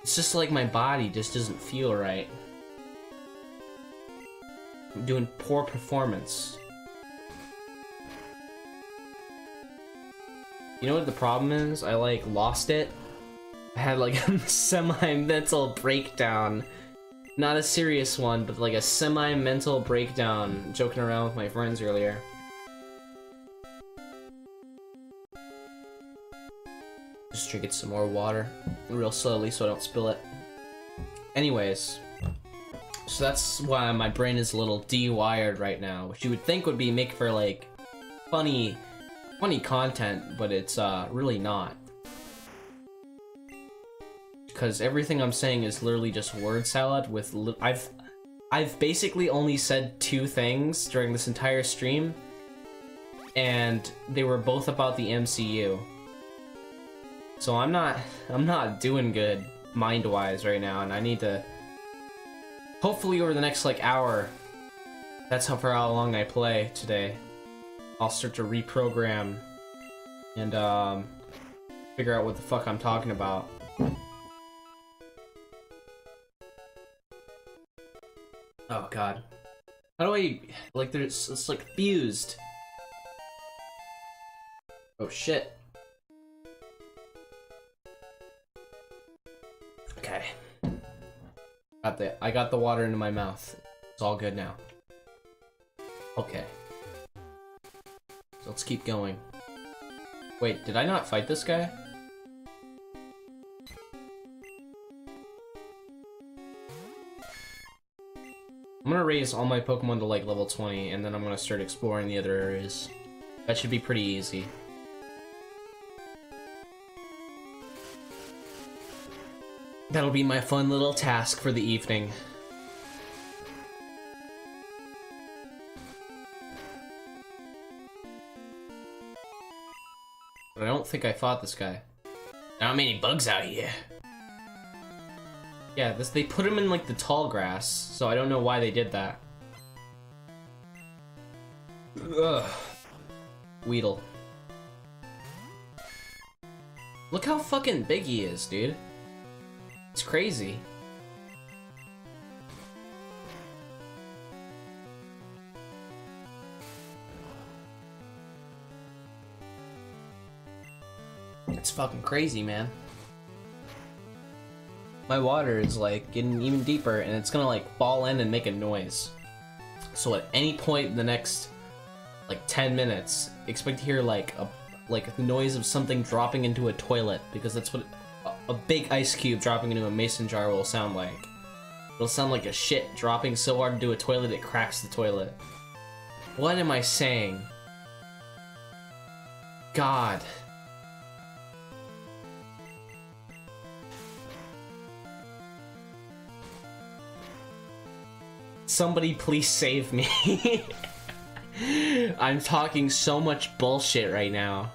It's just like my body just doesn't feel right. I'm doing poor performance. You know what the problem is? I like lost it. I had like a semi-mental breakdown. Not a serious one, but like a semi-mental breakdown joking around with my friends earlier. Just drinking some more water real slowly so I don't spill it. Anyways, so that's why my brain is a little de-wired right now, which you would think would be make for like funny content, but it's really not. Because everything I'm saying is literally just word salad with I've basically only said 2 things during this entire stream, and they were both about the MCU. So I'm not doing good. mind-wise right now, and I need to... Hopefully over the next, like, hour, that's for how long I play today, I'll start to reprogram and, figure out what the fuck I'm talking about. Oh god. How do I... Like, there's... It's, like, fused. Oh, shit. Okay. I got the water into my mouth. It's all good now. Okay. So let's keep going. Wait, did I not fight this guy? I'm gonna raise all my Pokemon to like level 20, and then I'm gonna start exploring the other areas. That should be pretty easy. That'll be my fun little task for the evening. But I don't think I fought this guy. Not many bugs out here. Yeah, they put him in like the tall grass, so I don't know why they did that. Ugh. Weedle. Look how fucking big he is, dude. It's crazy. It's fucking crazy, man. My water is like getting even deeper, and it's gonna like fall in and make a noise. So at any point in the next like 10 minutes, expect to hear like the noise of something dropping into a toilet, because that's what a big ice cube dropping into a mason jar will sound like. It'll sound like a shit dropping so hard into a toilet it cracks the toilet. What am I saying? God. Somebody please save me. I'm talking so much bullshit right now.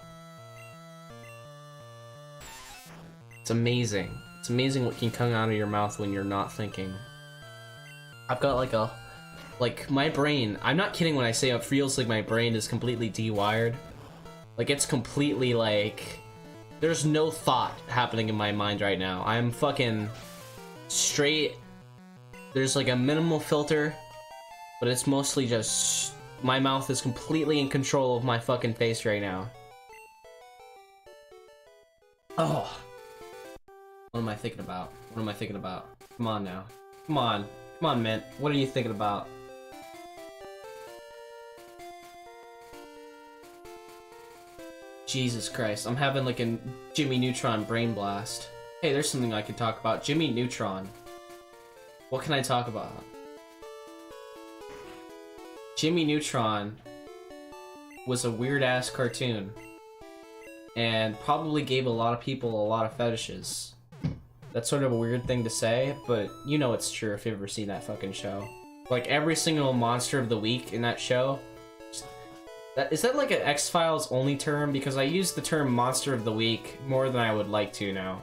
It's amazing. It's amazing what can come out of your mouth when you're not thinking. I've got like my brain, I'm not kidding when I say it feels like my brain is completely de-wired. Like it's completely like, there's no thought happening in my mind right now. I'm fucking straight. There's like a minimal filter, but it's mostly just, my mouth is completely in control of my fucking face right now. Oh. What am I thinking about? What am I thinking about? Come on now. Come on. Come on, Mint. What are you thinking about? Jesus Christ. I'm having like a Jimmy Neutron brain blast. Hey, there's something I can talk about. Jimmy Neutron. What can I talk about? Jimmy Neutron was a weird-ass cartoon, and probably gave a lot of people a lot of fetishes. That's sort of a weird thing to say, but you know it's true if you've ever seen that fucking show. Like, every single monster of the week in that show... Is that like an X-Files only term? Because I use the term monster of the week more than I would like to now.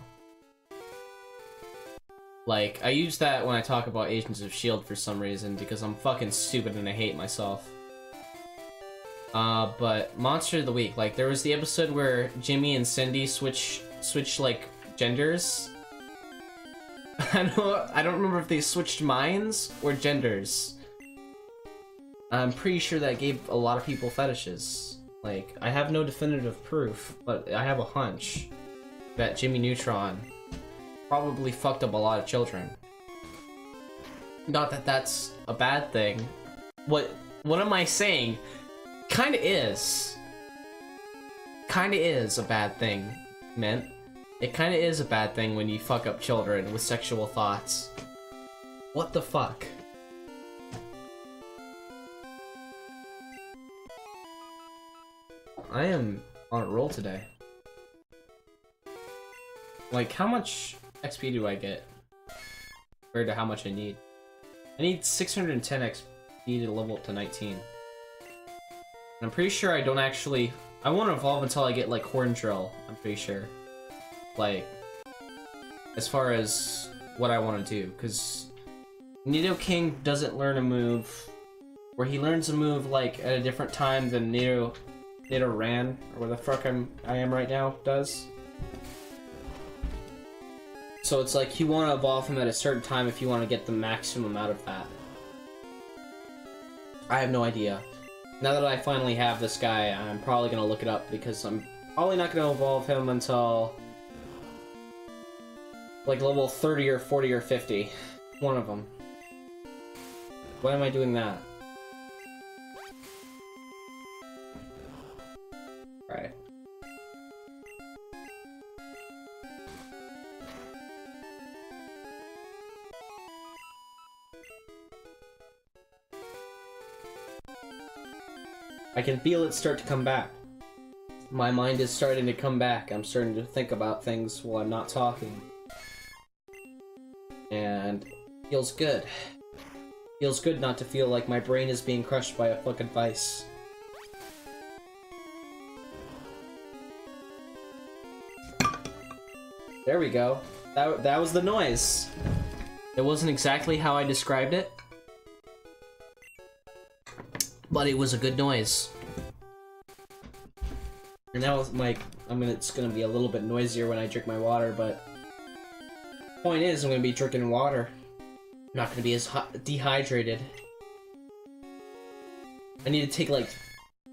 Like, I use that when I talk about Agents of S.H.I.E.L.D. for some reason, because I'm fucking stupid and I hate myself. But Monster of the Week, like, there was the episode where Jimmy and Cindy switch like, genders. I don't remember if they switched minds or genders. I'm pretty sure that gave a lot of people fetishes. Like, I have no definitive proof, but I have a hunch that Jimmy Neutron probably fucked up a lot of children. Not that that's a bad thing. What am I saying? Kinda is. Kinda is a bad thing, Mint. It kinda is a bad thing when you fuck up children with sexual thoughts. What the fuck? I am on a roll today. Like, how much XP do I get compared to how much I need? I need 610 XP to level up to 19. And I'm pretty sure I don't actually... I won't evolve until I get, like, Horn Drill, I'm pretty sure. Like... as far as what I want to do, because Nidoking doesn't learn a move, or he learns a move like at a different time than Nidoran, or where the fuck I am right now, does. So it's like you want to evolve him at a certain time if you want to get the maximum out of that. I have no idea. Now that I finally have this guy, I'm probably going to look it up, because I'm probably not going to evolve him until like level 30 or 40 or 50. One of them. Why am I doing that? Right. I can feel it start to come back. My mind is starting to come back. I'm starting to think about things while I'm not talking. And feels good. Feels good not to feel like my brain is being crushed by a fucking vice. There we go. That was the noise. It wasn't exactly how I described it, but it was a good noise. And now it's gonna be a little bit noisier when I drink my water, but point is, I'm gonna be drinking water. I'm not gonna be as dehydrated. I need to take like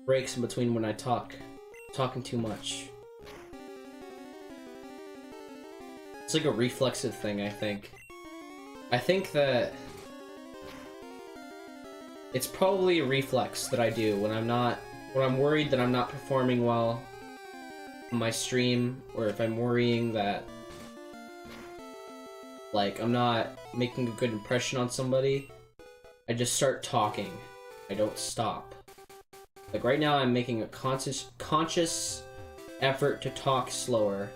breaks in between when I talk. Talking too much. It's like a reflexive thing, I think. I think that it's probably a reflex that I do when I'm worried that I'm not performing well on my stream, or if I'm worrying that like I'm not making a good impression on somebody, I just start talking. I don't stop. Like right now I'm making a conscious effort to talk slower,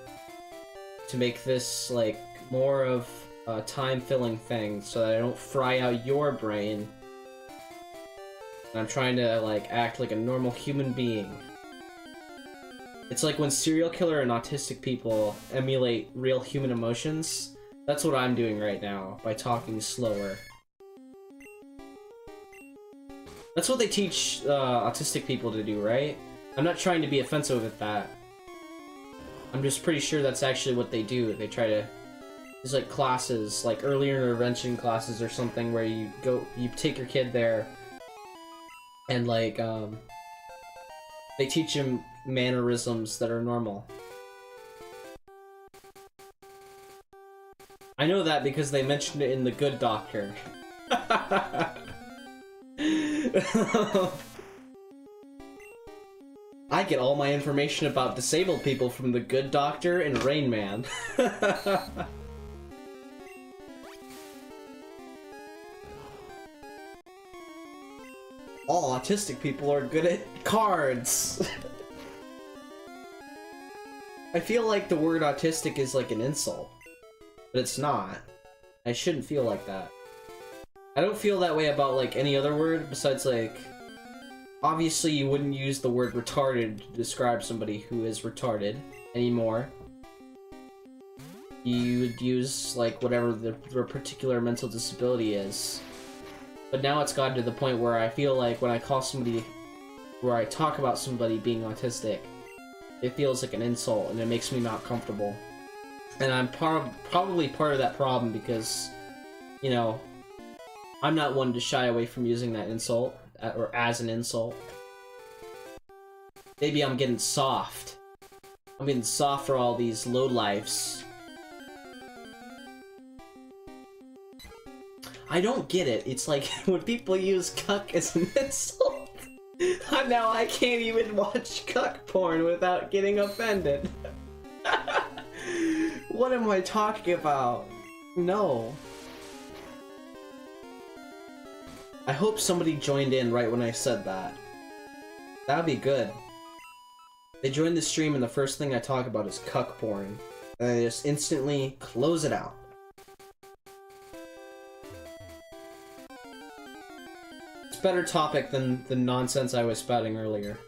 to make this like more of a time-filling thing so that I don't fry out your brain. And I'm trying to like act like a normal human being. It's like when serial killer and autistic people emulate real human emotions. That's what I'm doing right now by talking slower. That's what they teach autistic people to do, right? I'm not trying to be offensive with that. I'm just pretty sure that's actually what they do. They try to... There's like classes, like early intervention classes or something, where you take your kid there and like, they teach him mannerisms that are normal. I know that because they mentioned it in The Good Doctor. I get all my information about disabled people from The Good Doctor and Rain Man. All autistic people are good at cards. I feel like the word autistic is like an insult, but it's not. I shouldn't feel like that. I don't feel that way about like any other word besides like, obviously you wouldn't use the word retarded to describe somebody who is retarded anymore. You would use like whatever their particular mental disability is. But now it's gotten to the point where I feel like when I call somebody, where I talk about somebody being autistic, it feels like an insult and it makes me not comfortable. And I'm probably part of that problem because, you know, I'm not one to shy away from using that insult, or as an insult. Maybe I'm getting soft. I'm getting soft for all these lowlifes. I don't get it. It's like when people use cuck as an insult. Now I can't even watch cuck porn without getting offended. What am I talking about? No. I hope somebody joined in right when I said that. That would be good. They join the stream and the first thing I talk about is cuck porn. And I just instantly close it out. It's a better topic than the nonsense I was spouting earlier.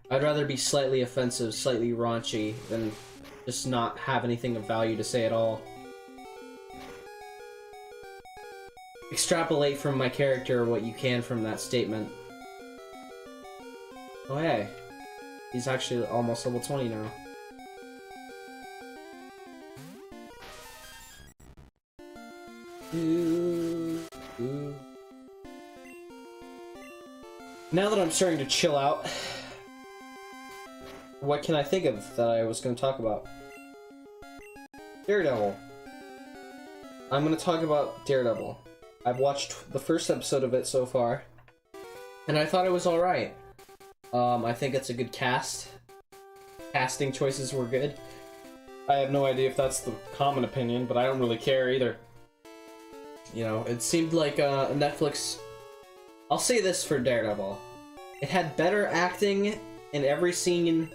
I I'd rather be slightly offensive, slightly raunchy, than just not have anything of value to say at all. Extrapolate from my character what you can from that statement. Oh hey, he's actually almost level 20 now. Now that I'm starting to chill out, what can I think of that I was going to talk about? Daredevil. I'm going to talk about Daredevil. I've watched the first episode of it so far, and I thought it was alright. I think it's a good cast. Casting choices were good. I have no idea if that's the common opinion, but I don't really care either. You know, it seemed like Netflix... I'll say this for Daredevil. It had better acting in every scene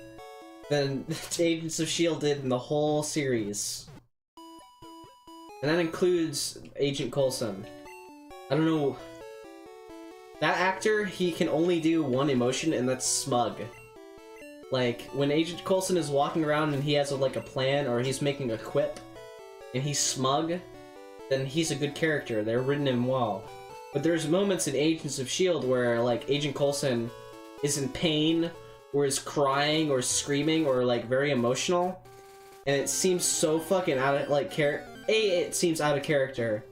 than Agents of S.H.I.E.L.D. did in the whole series. And that includes Agent Coulson. I don't know... That actor, he can only do one emotion, and that's smug. Like, when Agent Coulson is walking around and he has like a plan, or he's making a quip, and he's smug, then he's a good character. They're written in well. But there's moments in Agents of S.H.I.E.L.D. where, like, Agent Coulson is in pain, or is crying, or screaming, or, like, very emotional. And it seems so fucking out of, like, it seems out of character.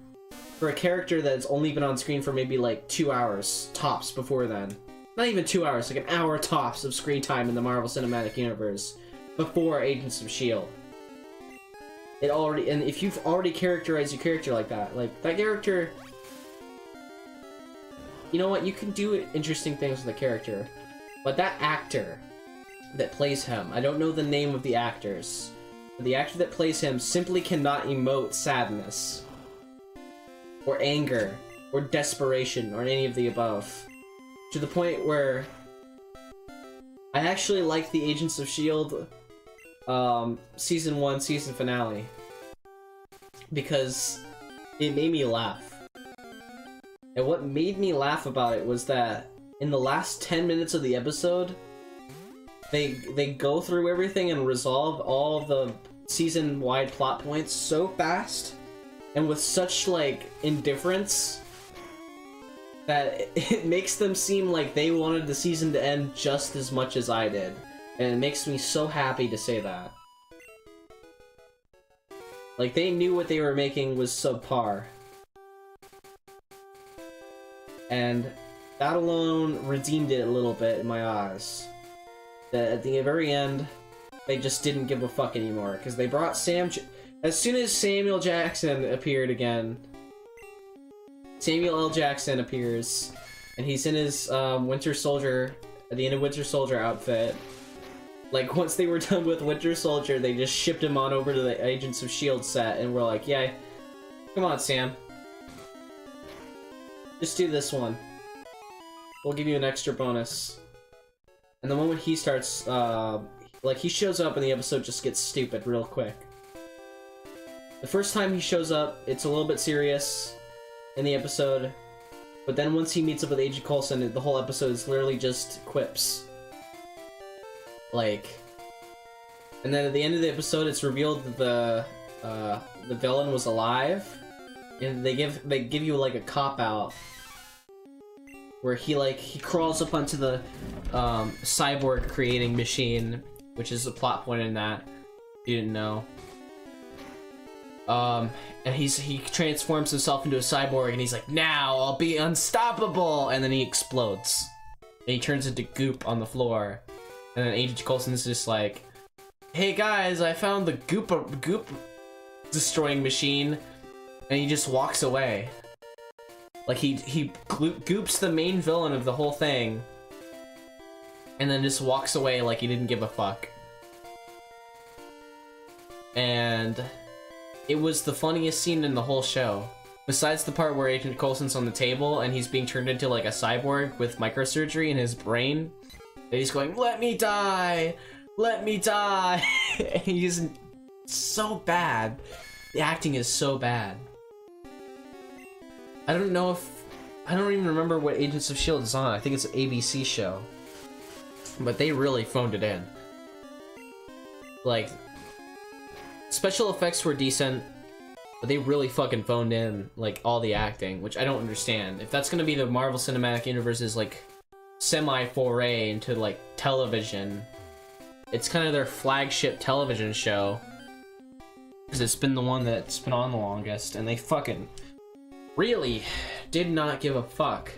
For a character that's only been on screen for maybe, like, 2 hours, tops, before then. Not even 2 hours, like an hour tops of screen time in the Marvel Cinematic Universe. Before Agents of S.H.I.E.L.D. It already, and if you've already characterized your character like, that character... You know what, you can do interesting things with the character, but that actor that plays him, I don't know the name of the actors, but the actor that plays him simply cannot emote sadness, or anger, or desperation, or any of the above. To the point where I actually liked the Agents of S.H.I.E.L.D. Season 1 season finale, because it made me laugh. And what made me laugh about it was that in the last 10 minutes of the episode, they go through everything and resolve all of the season-wide plot points so fast and with such, like, indifference that it makes them seem like they wanted the season to end just as much as I did. And it makes me so happy to say that. Like, they knew what they were making was subpar. And that alone redeemed it a little bit in my eyes. That at the very end, they just didn't give a fuck anymore. Because they brought as soon as Samuel Jackson appeared again, Samuel L. Jackson appears, and he's in his Winter Soldier, at the end of Winter Soldier outfit. Like, once they were done with Winter Soldier, they just shipped him on over to the Agents of S.H.I.E.L.D. set, and we're like, yeah, come on, Sam. Just do this one. We'll give you an extra bonus. And the moment he starts, like, he shows up and the episode just gets stupid real quick. The first time he shows up, it's a little bit serious in the episode, but then once he meets up with Agent Coulson, the whole episode is literally just quips. Like, and then at the end of the episode, it's revealed that the villain was alive, and they give you like a cop-out where he crawls up onto the cyborg creating machine, which is a plot point in that, if you didn't know. And he transforms himself into a cyborg, and he's like, now I'll be unstoppable, and then he explodes. And he turns into goop on the floor. And then Agent Coulson's just like, hey guys, I found the goop destroying machine, and he just walks away. Like, he goops the main villain of the whole thing, and then just walks away like he didn't give a fuck. And it was the funniest scene in the whole show. Besides the part where Agent Coulson's on the table and he's being turned into like a cyborg with microsurgery in his brain, and he's going, let me die! Let me die! And he's so bad. The acting is so bad. I don't know if... I don't even remember what Agents of S.H.I.E.L.D. is on. I think it's an ABC show. but they really phoned it in. Like, special effects were decent, but they really fucking phoned in, like, all the acting, which I don't understand. If that's gonna be the Marvel Cinematic Universe's, like, semi-foray into, like, television, it's kind of their flagship television show, because it's been the one that's been on the longest, and they fucking really did not give a fuck.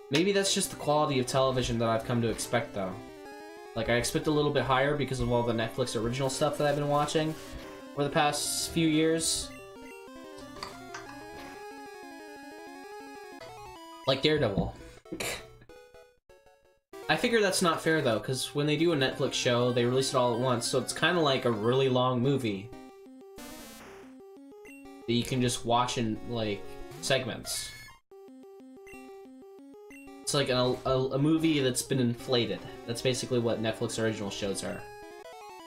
Maybe that's just the quality of television that I've come to expect, though. Like, I expect a little bit higher because of all the Netflix original stuff that I've been watching over the past few years. Like Daredevil. I figure that's not fair, though, because when they do a Netflix show, they release it all at once, so it's kind of like a really long movie that you can just watch in, like, segments. It's like a movie that's been inflated. That's basically what Netflix original shows are.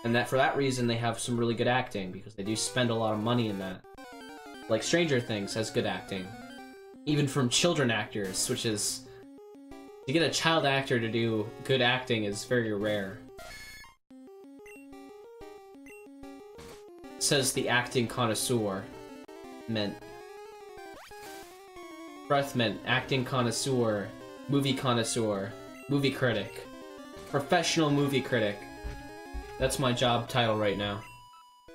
And that for that reason, they have some really good acting, because they do spend a lot of money in that. Like Stranger Things has good acting. Even from children actors, which is... To get a child actor to do good acting is very rare. Says the acting connoisseur. Meant. Breathment, acting connoisseur, movie connoisseur, movie critic. Professional movie critic. That's my job title right now.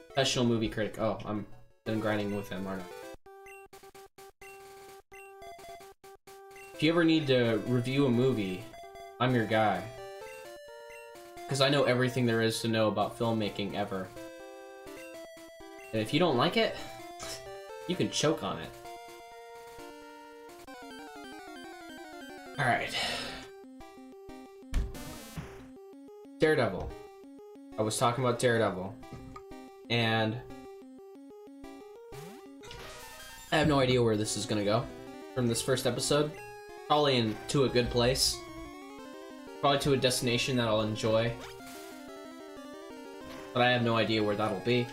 Professional movie critic. Oh, I'm done grinding with him, aren't I? If you ever need to review a movie, I'm your guy. Because I know everything there is to know about filmmaking ever. And if you don't like it, you can choke on it. Alright. Daredevil. I was talking about Daredevil. And I have no idea where this is gonna go from this first episode. Probably into a good place. Probably to a destination that I'll enjoy. But I have no idea where that'll be.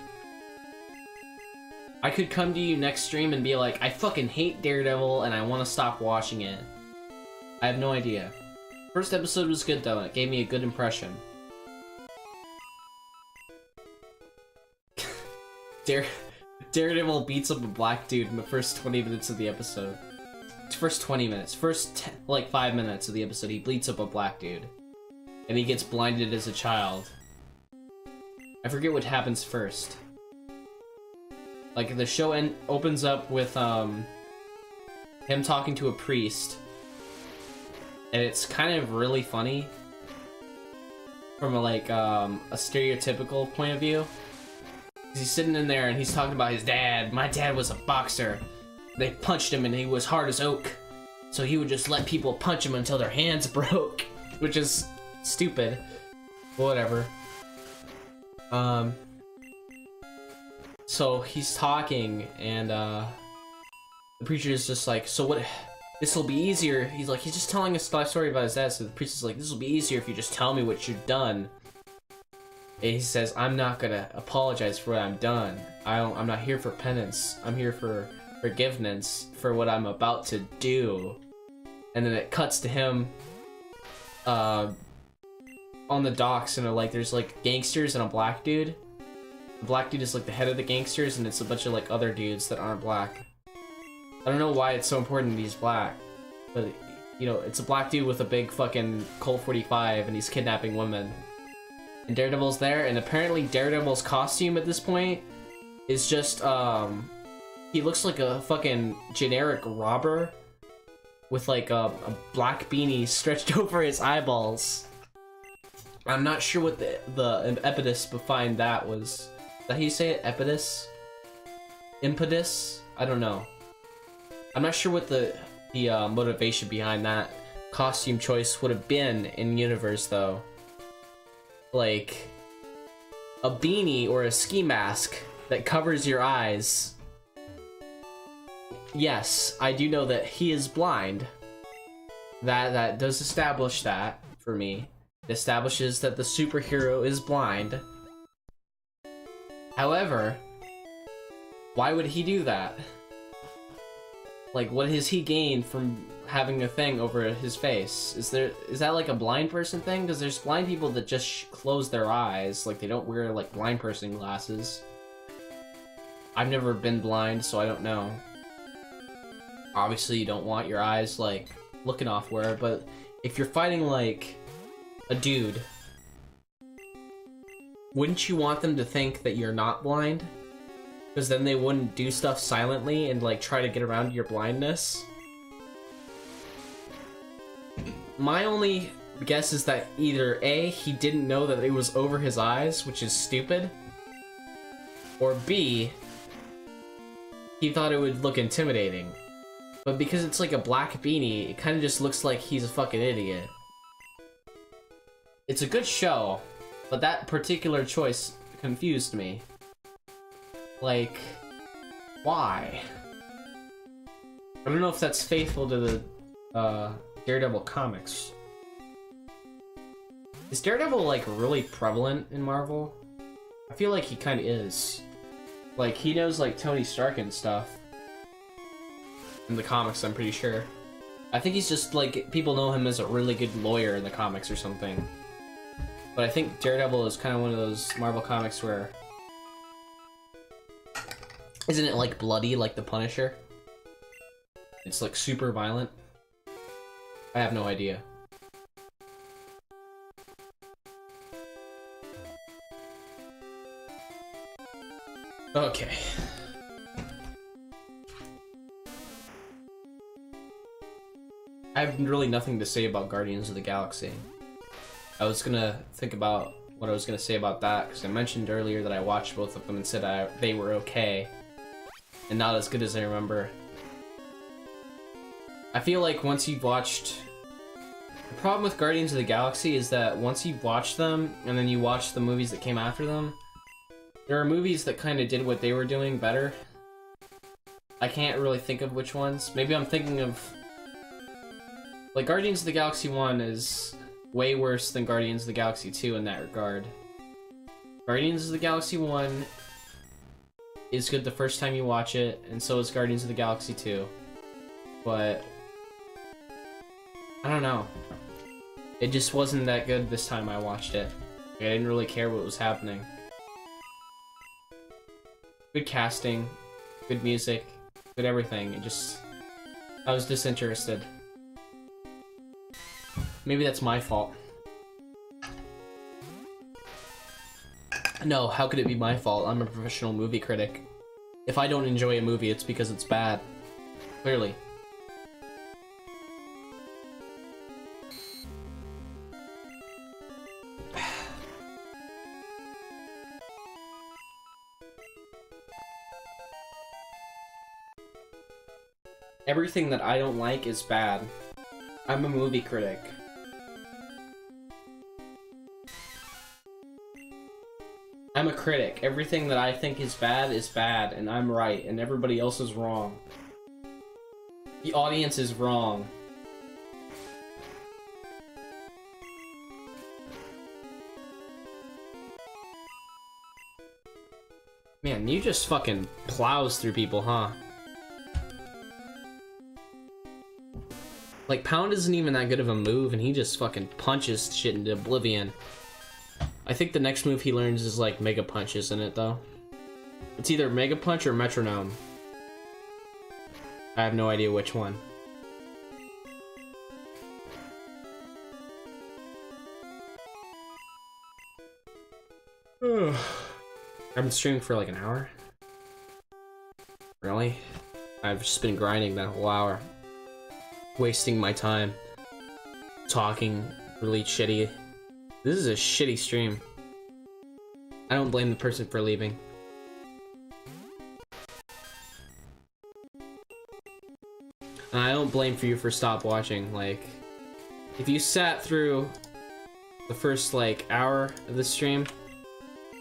I could come to you next stream and be like, I fucking hate Daredevil and I want to stop watching it. I have no idea. First episode was good though, and it gave me a good impression. Daredevil beats up a black dude in the first 20 minutes of the episode. First 20 minutes. First, like, 5 minutes of the episode, he beats up a black dude. And he gets blinded as a child. I forget what happens first. Like, the show opens up with, him talking to a priest. And it's kind of really funny. From, a stereotypical point of view. He's sitting in there and he's talking about his dad. My dad was a boxer. They punched him and he was hard as oak. So he would just let people punch him until their hands broke. Which is stupid. Whatever. So he's talking and the preacher is just like, so what, this'll be easier. He's just telling us a story about his dad. So the priest is like, this'll be easier if you just tell me what you've done. And he says, I'm not gonna apologize for what I've done. I'm not here for penance. I'm here for forgiveness for what I'm about to do. And then it cuts to him on the docks, and there's gangsters and a black dude. The black dude is the head of the gangsters, and it's a bunch of other dudes that aren't black. I don't know why it's so important that he's black, but you know, it's a black dude with a big fucking Colt 45 and he's kidnapping women. And Daredevil's there, and apparently Daredevil's costume at this point is just he looks like a fucking generic robber with a black beanie stretched over his eyeballs. I'm not sure what the impetus behind that was. Is that how you say it? Impetus? Impetus? I don't know. I'm not sure what the motivation behind that costume choice would have been in universe though. Like a beanie or a ski mask that covers your eyes. Yes, I do know that he is blind. That does establish that for me. It establishes that the superhero is blind. However, why would he do that? What has he gained from having a thing over his face. Is that like a blind person thing? Because there's blind people that just close their eyes, like they don't wear like blind person glasses. I've never been blind, so I don't know. Obviously, you don't want your eyes like looking offward, but if you're fighting like a dude, wouldn't you want them to think that you're not blind? Because then they wouldn't do stuff silently and like try to get around your blindness. My only guess is that either A, he didn't know that it was over his eyes, which is stupid, or B, he thought it would look intimidating. But because it's like a black beanie, it kind of just looks like he's a fucking idiot. It's a good show, but that particular choice confused me. Like, why? I don't know if that's faithful to the Daredevil comics. Is Daredevil like really prevalent in Marvel? I feel like he kind of is. Like, he knows like Tony Stark and stuff. In the comics, I'm pretty sure. I think he's just like, people know him as a really good lawyer in the comics or something. But I think Daredevil is kind of one of those Marvel comics where... Isn't it like bloody like the Punisher? It's like super violent. I have no idea. Okay. I have really nothing to say about Guardians of the Galaxy. I was gonna think about what I was gonna say about that, because I mentioned earlier that I watched both of them and said they were okay. And not as good as I remember. I feel like once you've watched... The problem with Guardians of the Galaxy is that once you've watched them, and then you watch the movies that came after them, there are movies that kind of did what they were doing better. I can't really think of which ones. Maybe I'm thinking of... Like, Guardians of the Galaxy 1 is way worse than Guardians of the Galaxy 2 in that regard. Guardians of the Galaxy 1 is good the first time you watch it, and so is Guardians of the Galaxy 2. But... I don't know. It just wasn't that good this time I watched it. I didn't really care what was happening. Good casting, good music, good everything. It just... I was disinterested. Maybe that's my fault. No, how could it be my fault? I'm a professional movie critic. If I don't enjoy a movie, it's because it's bad. Clearly. Everything that I don't like is bad. I'm a movie critic. I'm a critic. Everything that I think is bad, and I'm right, and everybody else is wrong. The audience is wrong. Man, you just fucking plows through people, huh? Like, Pound isn't even that good of a move, and he just fucking punches shit into oblivion. I think the next move he learns is like Mega Punch, isn't it, though? It's either Mega Punch or Metronome. I have no idea which one. I've been streaming for like an hour. Really? I've just been grinding that whole hour. Wasting my time. Talking really shitty. This is a shitty stream. I don't blame the person for leaving. And I don't blame for you for stop watching. Like, if you sat through the first like hour of the stream,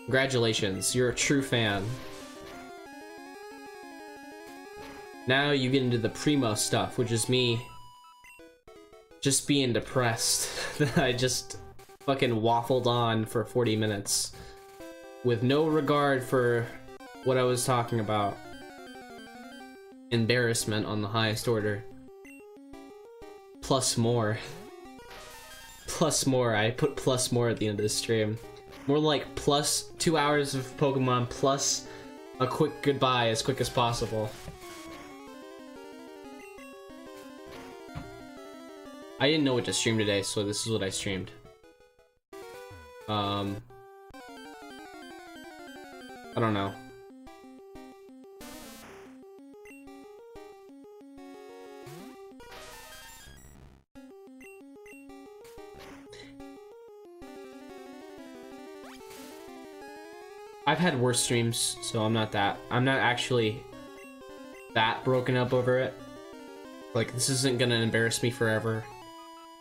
congratulations, you're a true fan. Now you get into the primo stuff, which is me just being depressed that I just fucking waffled on for 40 minutes with no regard for what I was talking about. Embarrassment on the highest order. plus more. Plus more. I put plus more at the end of the stream. More like plus 2 hours of Pokemon plus a quick goodbye as quick as possible. I didn't know what to stream today, so this is what I streamed. I don't know. I've had worse streams, so I'm not actually that broken up over it. Like, this isn't gonna embarrass me forever.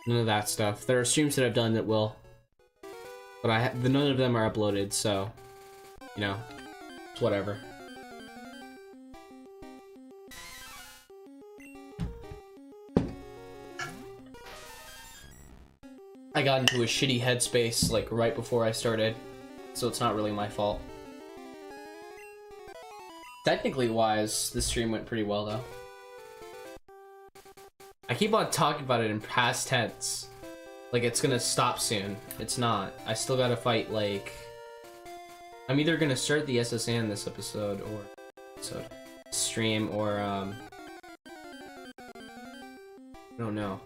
None of that stuff. There are streams that I've done that will, but none of them are uploaded, so, you know, it's whatever. I got into a shitty headspace, like, right before I started, so it's not really my fault. Technically wise, this stream went pretty well, though. I keep on talking about it in past tense. Like, it's gonna stop soon. It's not. I still gotta fight, like... I'm either gonna start the SSN this episode, or... stream, or, I don't know.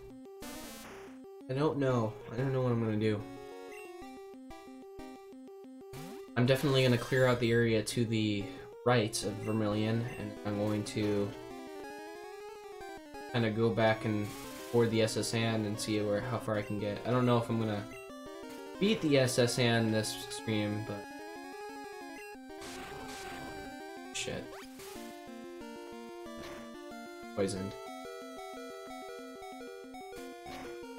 I don't know what I'm gonna do. I'm definitely gonna clear out the area to the right of Vermilion, and I'm going to kind of go back and board the SSN and see how far I can get. I don't know if I'm gonna beat the SSN this stream, but shit. Poisoned.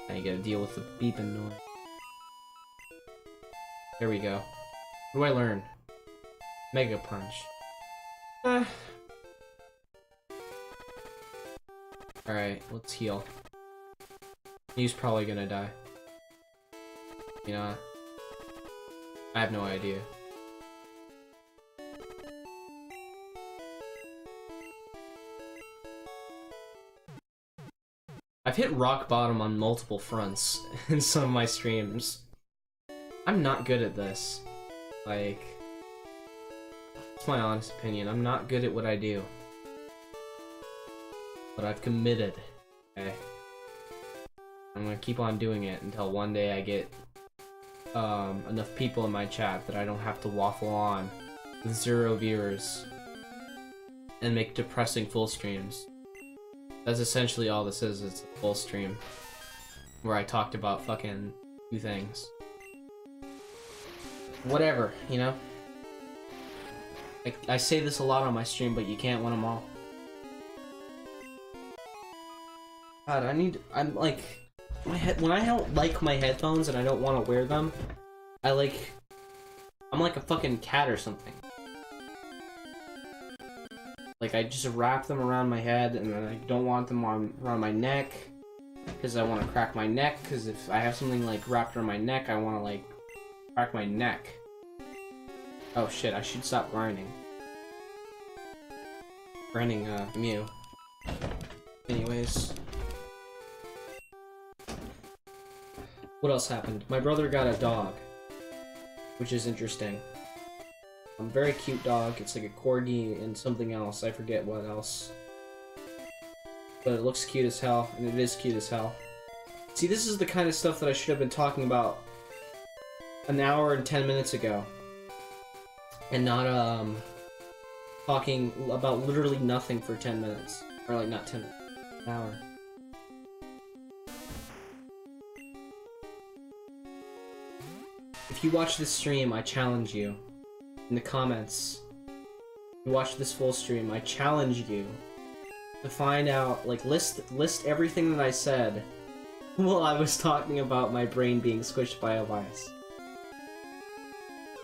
Now you gotta deal with the beeping noise. There we go. What do I learn? Mega Punch. Alright, let's heal. He's probably gonna die. You know, I have no idea. I've hit rock bottom on multiple fronts in some of my streams. I'm not good at this. Like, that's my honest opinion. I'm not good at what I do. But I've committed. Okay. I'm gonna keep on doing it until one day I get enough people in my chat that I don't have to waffle on with 0 viewers and make depressing full streams. That's essentially all this is. It's a full stream where I talked about fucking 2 things. Whatever, you know? I say this a lot on my stream, but you can't win them all. God, I'm like, when I don't like my headphones and I don't want to wear them, I'm like a fucking cat or something. Like, I just wrap them around my head, and then I don't want them around my neck, because I want to crack my neck, because if I have something, like, wrapped around my neck, I want to, like, crack my neck. Oh shit, I should stop grinding. Grinding, Mew. Anyways. What else happened? My brother got a dog, which is interesting. Very cute dog. It's like a corgi and something else. I forget what else. But it looks cute as hell, and it is cute as hell. See, this is the kind of stuff that I should have been talking about an hour and 10 minutes ago. And not, talking about literally nothing for 10 minutes. Or, like, not 10 minutes. An hour. If you watch this stream, I challenge you. In the comments, if you watch this full stream, I challenge you to find out, like, list everything that I said while I was talking about my brain being squished by a virus.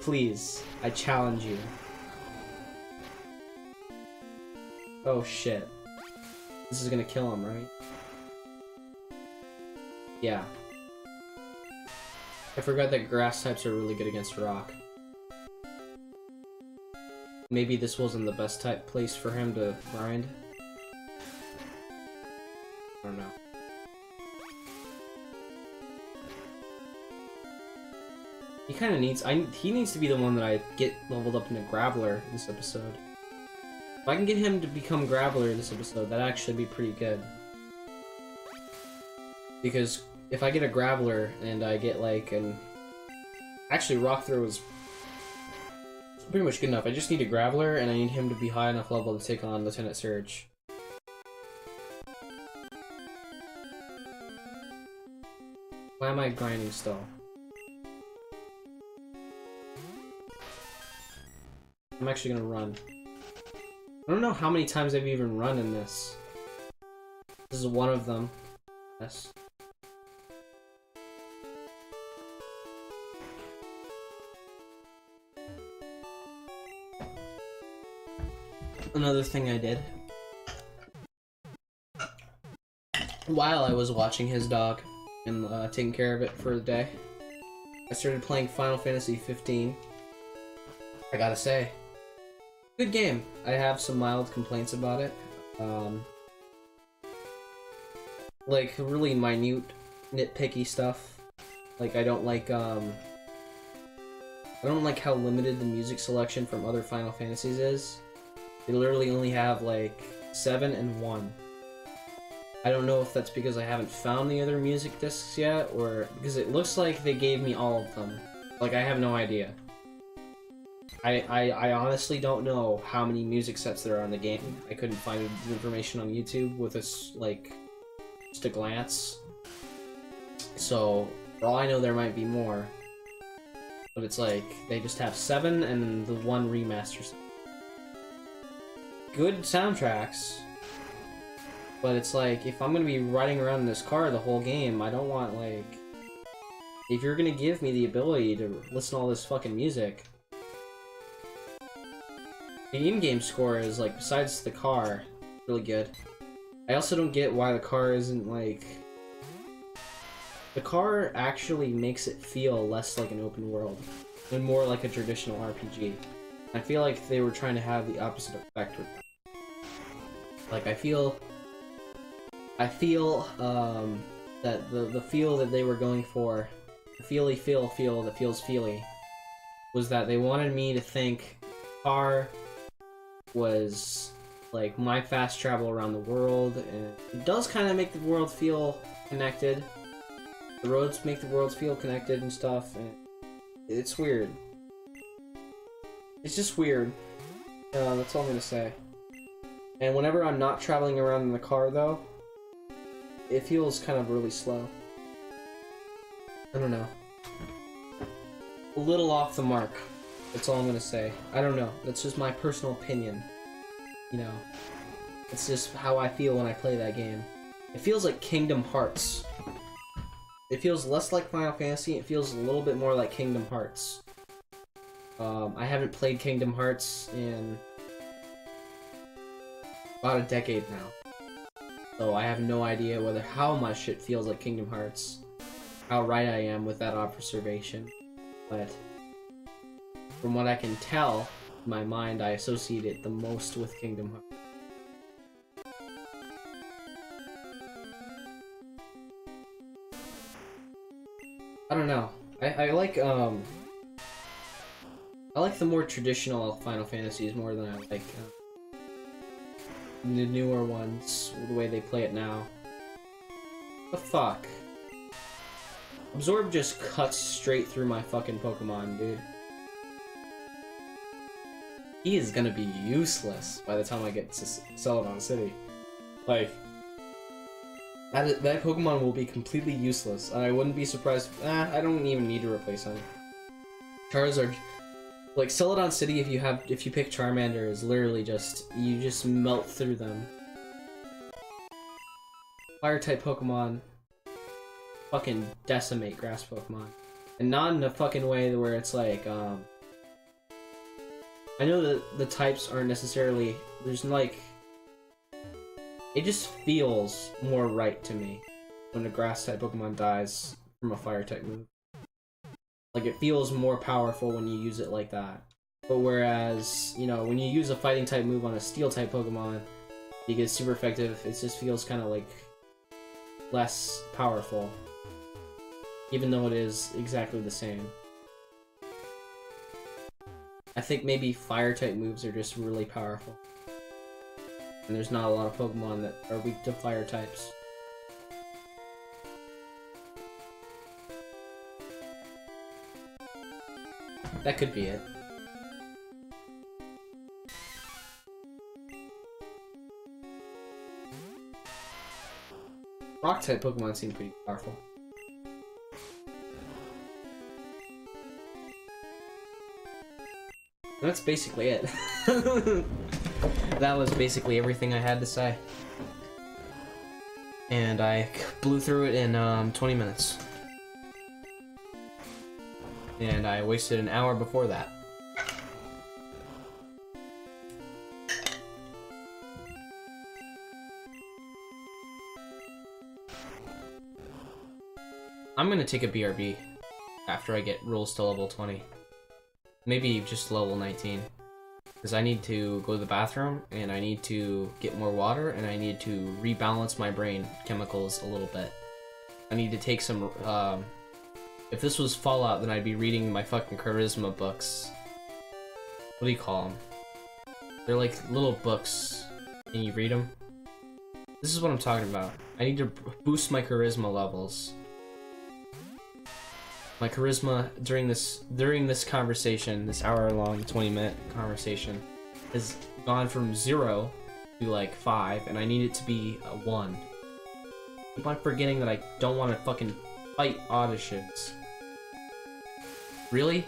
Please, I challenge you. Oh shit. This is gonna kill him, right? Yeah. I forgot that grass types are really good against rock. Maybe this wasn't the best type place for him to grind. I don't know. kind of needs. He needs to be the one that I get leveled up into Graveler this episode. If I can get him to become Graveler this episode, that'd actually be pretty good. Because if I get a Graveler and I get like an... Actually, Rock Throw is pretty much good enough. I just need a Graveler and I need him to be high enough level to take on Lieutenant Surge. Why am I grinding still? I'm actually gonna run. I don't know how many times I've even run in this. This is one of them. Yes. Another thing I did while I was watching his dog and taking care of it for the day, I started playing Final Fantasy 15. I gotta say, good game. I have some mild complaints about it. Like really minute, nitpicky stuff. Like I don't like how limited the music selection from other Final Fantasies is. They literally only have like 7 and 1. I don't know if that's because I haven't found the other music discs yet, or because it looks like they gave me all of them. Like I have no idea. I honestly don't know how many music sets there are in the game. I couldn't find the information on YouTube with just a glance. So, for all I know, there might be more. But it's like, they just have 7 and the 1 remaster. Good soundtracks. But it's like, if I'm gonna be riding around in this car the whole game, I don't want, like... If you're gonna give me the ability to listen to all this fucking music... The in-game score is, like, besides the car, really good. I also don't get why the car isn't, like... The car actually makes it feel less like an open world, and more like a traditional RPG. I feel like they were trying to have the opposite effect with that. Like, I feel that the feel that they were going for, the feel that feels feely, was that they wanted me to think car was like my fast travel around the world, and it does kind of make the world feel connected. The roads make the worlds feel connected and stuff, and it's weird. It's just weird. That's all I'm gonna say. And whenever I'm not traveling around in the car, though, it feels kind of really slow. I don't know. A little off the mark. That's all I'm gonna say. I don't know. That's just my personal opinion. You know, it's just how I feel when I play that game. It feels like Kingdom Hearts. It feels less like Final Fantasy. It feels a little bit more like Kingdom Hearts. I haven't played Kingdom Hearts in about a decade now, so I have no idea how much it feels like Kingdom Hearts. How right I am with that observation, but from what I can tell, in my mind, I associate it the most with Kingdom Hearts. I don't know. I like the more traditional Final Fantasies more than I like the newer ones, the way they play it now. The fuck? Absorb just cuts straight through my fucking Pokemon, dude. He is gonna be useless by the time I get to Celadon City. Like, that Pokemon will be completely useless, and I wouldn't be surprised. I don't even need to replace him. Charizard, like Celadon City, if you pick Charmander, is literally you just melt through them. Fire type Pokemon fucking decimate grass Pokemon, and not in a fucking way where it's like I know that the types aren't necessarily, there's like, it just feels more right to me when a grass type Pokemon dies from a fire type move. Like, it feels more powerful when you use it like that. But whereas, you know, when you use a fighting type move on a steel type Pokemon, you get super effective, it just feels kind of like less powerful. Even though it is exactly the same. I think maybe fire-type moves are just really powerful. And there's not a lot of Pokemon that are weak to fire types. That could be it. Rock-type Pokemon seem pretty powerful. And that's basically it. That was basically everything I had to say. And I blew through it in 20 minutes. And I wasted an hour before that. I'm gonna take a BRB after I get rules to level 20. Maybe just level 19. Because I need to go to the bathroom, and I need to get more water, and I need to rebalance my brain chemicals a little bit. I need to take some, if this was Fallout, then I'd be reading my fucking charisma books. What do you call them? They're like little books, and you read them. This is what I'm talking about. I need to boost my charisma levels. My charisma during this conversation, this hour-long, 20-minute conversation, has gone from 0 to like 5, and I need it to be a 1. I keep on forgetting that I don't want to fucking fight auditions. Really?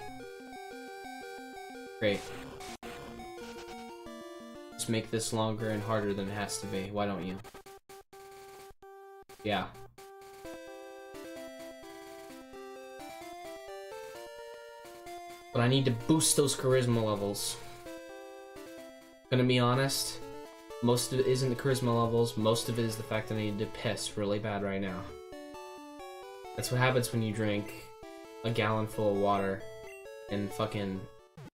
Great. Just make this longer and harder than it has to be. Why don't you? Yeah. But I need to boost those charisma levels. Gonna be honest, most of it isn't the charisma levels, most of it is the fact that I need to piss really bad right now. That's what happens when you drink a gallon full of water in fucking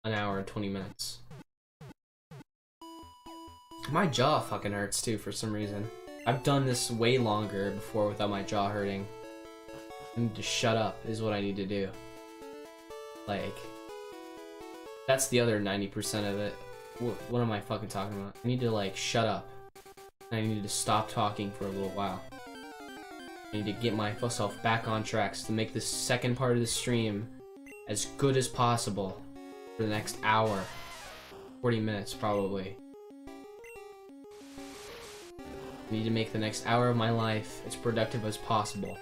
an hour and 20 minutes. My jaw fucking hurts too for some reason. I've done this way longer before without my jaw hurting. I need to shut up is what I need to do. Like... That's the other 90% of it. What am I fucking talking about? I need to, like, shut up. I need to stop talking for a little while. I need to get myself back on tracks to make this second part of the stream as good as possible for the next hour. 40 minutes, probably. I need to make the next hour of my life as productive as possible.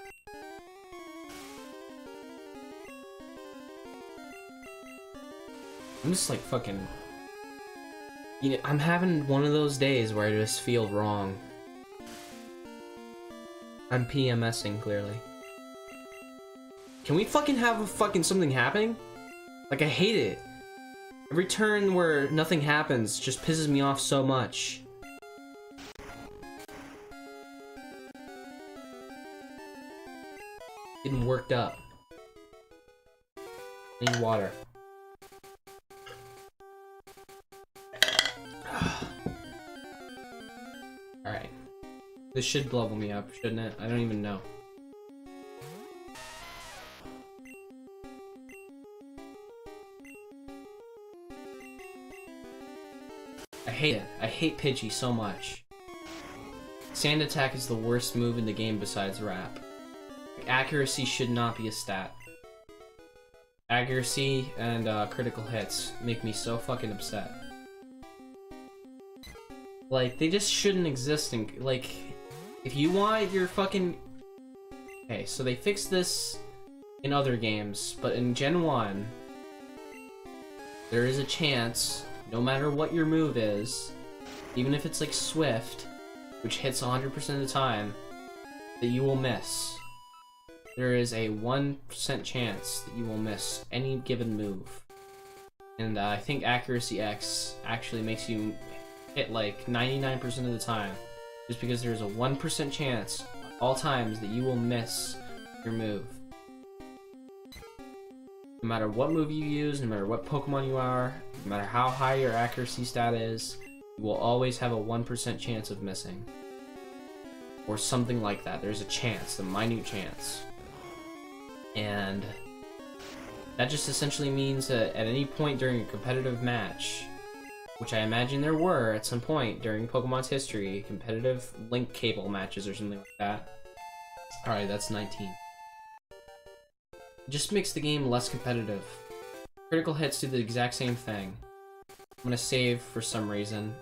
I'm just like fucking... You know, I'm having one of those days where I just feel wrong. I'm PMSing, clearly. Can we fucking have a fucking something happening? Like, I hate it. Every turn where nothing happens just pisses me off so much. Getting worked up. I need water. Alright. This should level me up, shouldn't it? I don't even know. I hate it. I hate Pidgey so much. Sand attack is the worst move in the game besides Wrap. Accuracy should not be a stat. Accuracy and critical hits make me so fucking upset. Like, they just shouldn't exist in, like, if you want your fucking... Okay, so they fixed this in other games, but in Gen 1, there is a chance, no matter what your move is, even if it's like Swift, which hits 100% of the time, that you will miss. There is a 1% chance that you will miss any given move. And I think Accuracy X actually makes you hit like 99% of the time, just because there's a 1% chance at all times that you will miss your move. No matter what move you use, no matter what Pokemon you are, no matter how high your accuracy stat is, you will always have a 1% chance of missing. Or something like that. There's a chance, a minute chance. And That just essentially means that at any point during a competitive match, which I imagine there were at some point during Pokemon's history, competitive link cable matches or something like that. Alright, that's 19. It just makes the game less competitive. Critical hits do the exact same thing. I'm gonna save for some reason,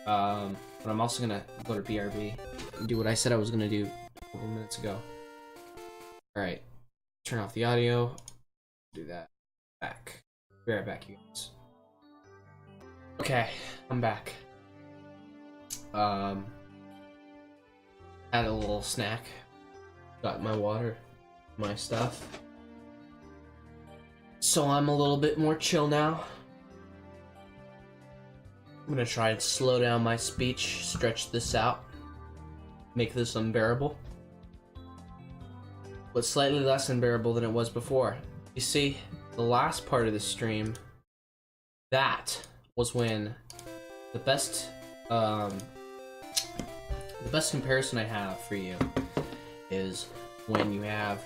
but I'm also gonna go to BRB and do what I said I was gonna do a couple minutes ago. Alright, turn off the audio, do that, back. Be right back, you guys. Okay, I'm back. Had a little snack, got my water, my stuff. So I'm a little bit more chill now. I'm gonna try and slow down my speech, stretch this out, make this unbearable. But slightly less unbearable than it was before. You see, the last part of the stream, that was when the best comparison I have for you is when you have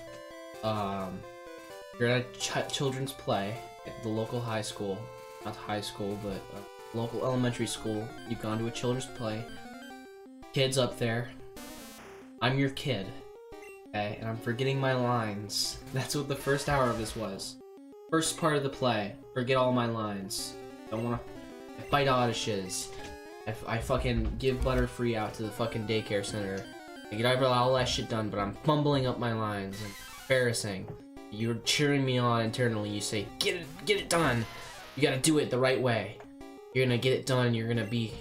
you're at a children's play at the local high school, not high school, but local elementary school. You've gone to a children's play, kids up there, I'm your kid, okay, and I'm forgetting my lines. That's what the first hour of this was. First part of the play, forget all my lines. Don't wanna, I fight Odyshes. I fucking give Butterfree out to the fucking daycare center. I get all that shit done, but I'm fumbling up my lines and embarrassing. You're cheering me on internally. You say, get it done. You gotta do it the right way. You're gonna get it done. You're gonna be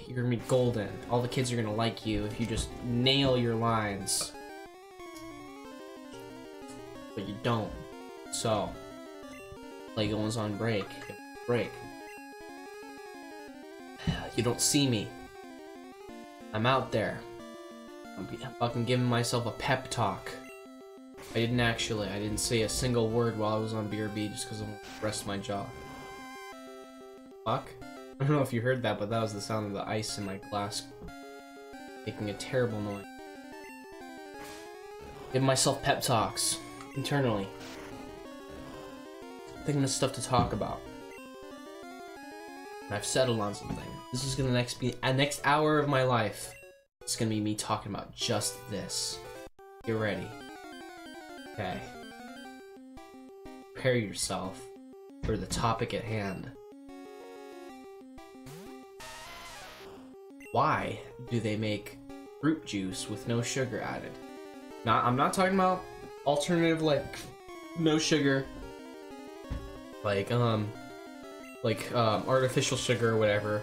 golden. All the kids are gonna like you if you just nail your lines. But you don't. So, like goes on break. You don't see me. I'm out there. I'm fucking giving myself a pep talk. I didn't say a single word while I was on BRB just because I want to rest my jaw. Fuck? I don't know if you heard that, but that was the sound of the ice in my glass making a terrible noise. Giving myself pep talks internally. Thinking of stuff to talk about. And I've settled on something. This is gonna be a next hour of my life. It's gonna be me talking about just this. Get ready. Okay. Prepare yourself for the topic at hand. Why do they make fruit juice with no sugar added? I'm not talking about alternative, like, no sugar. Like artificial sugar or whatever.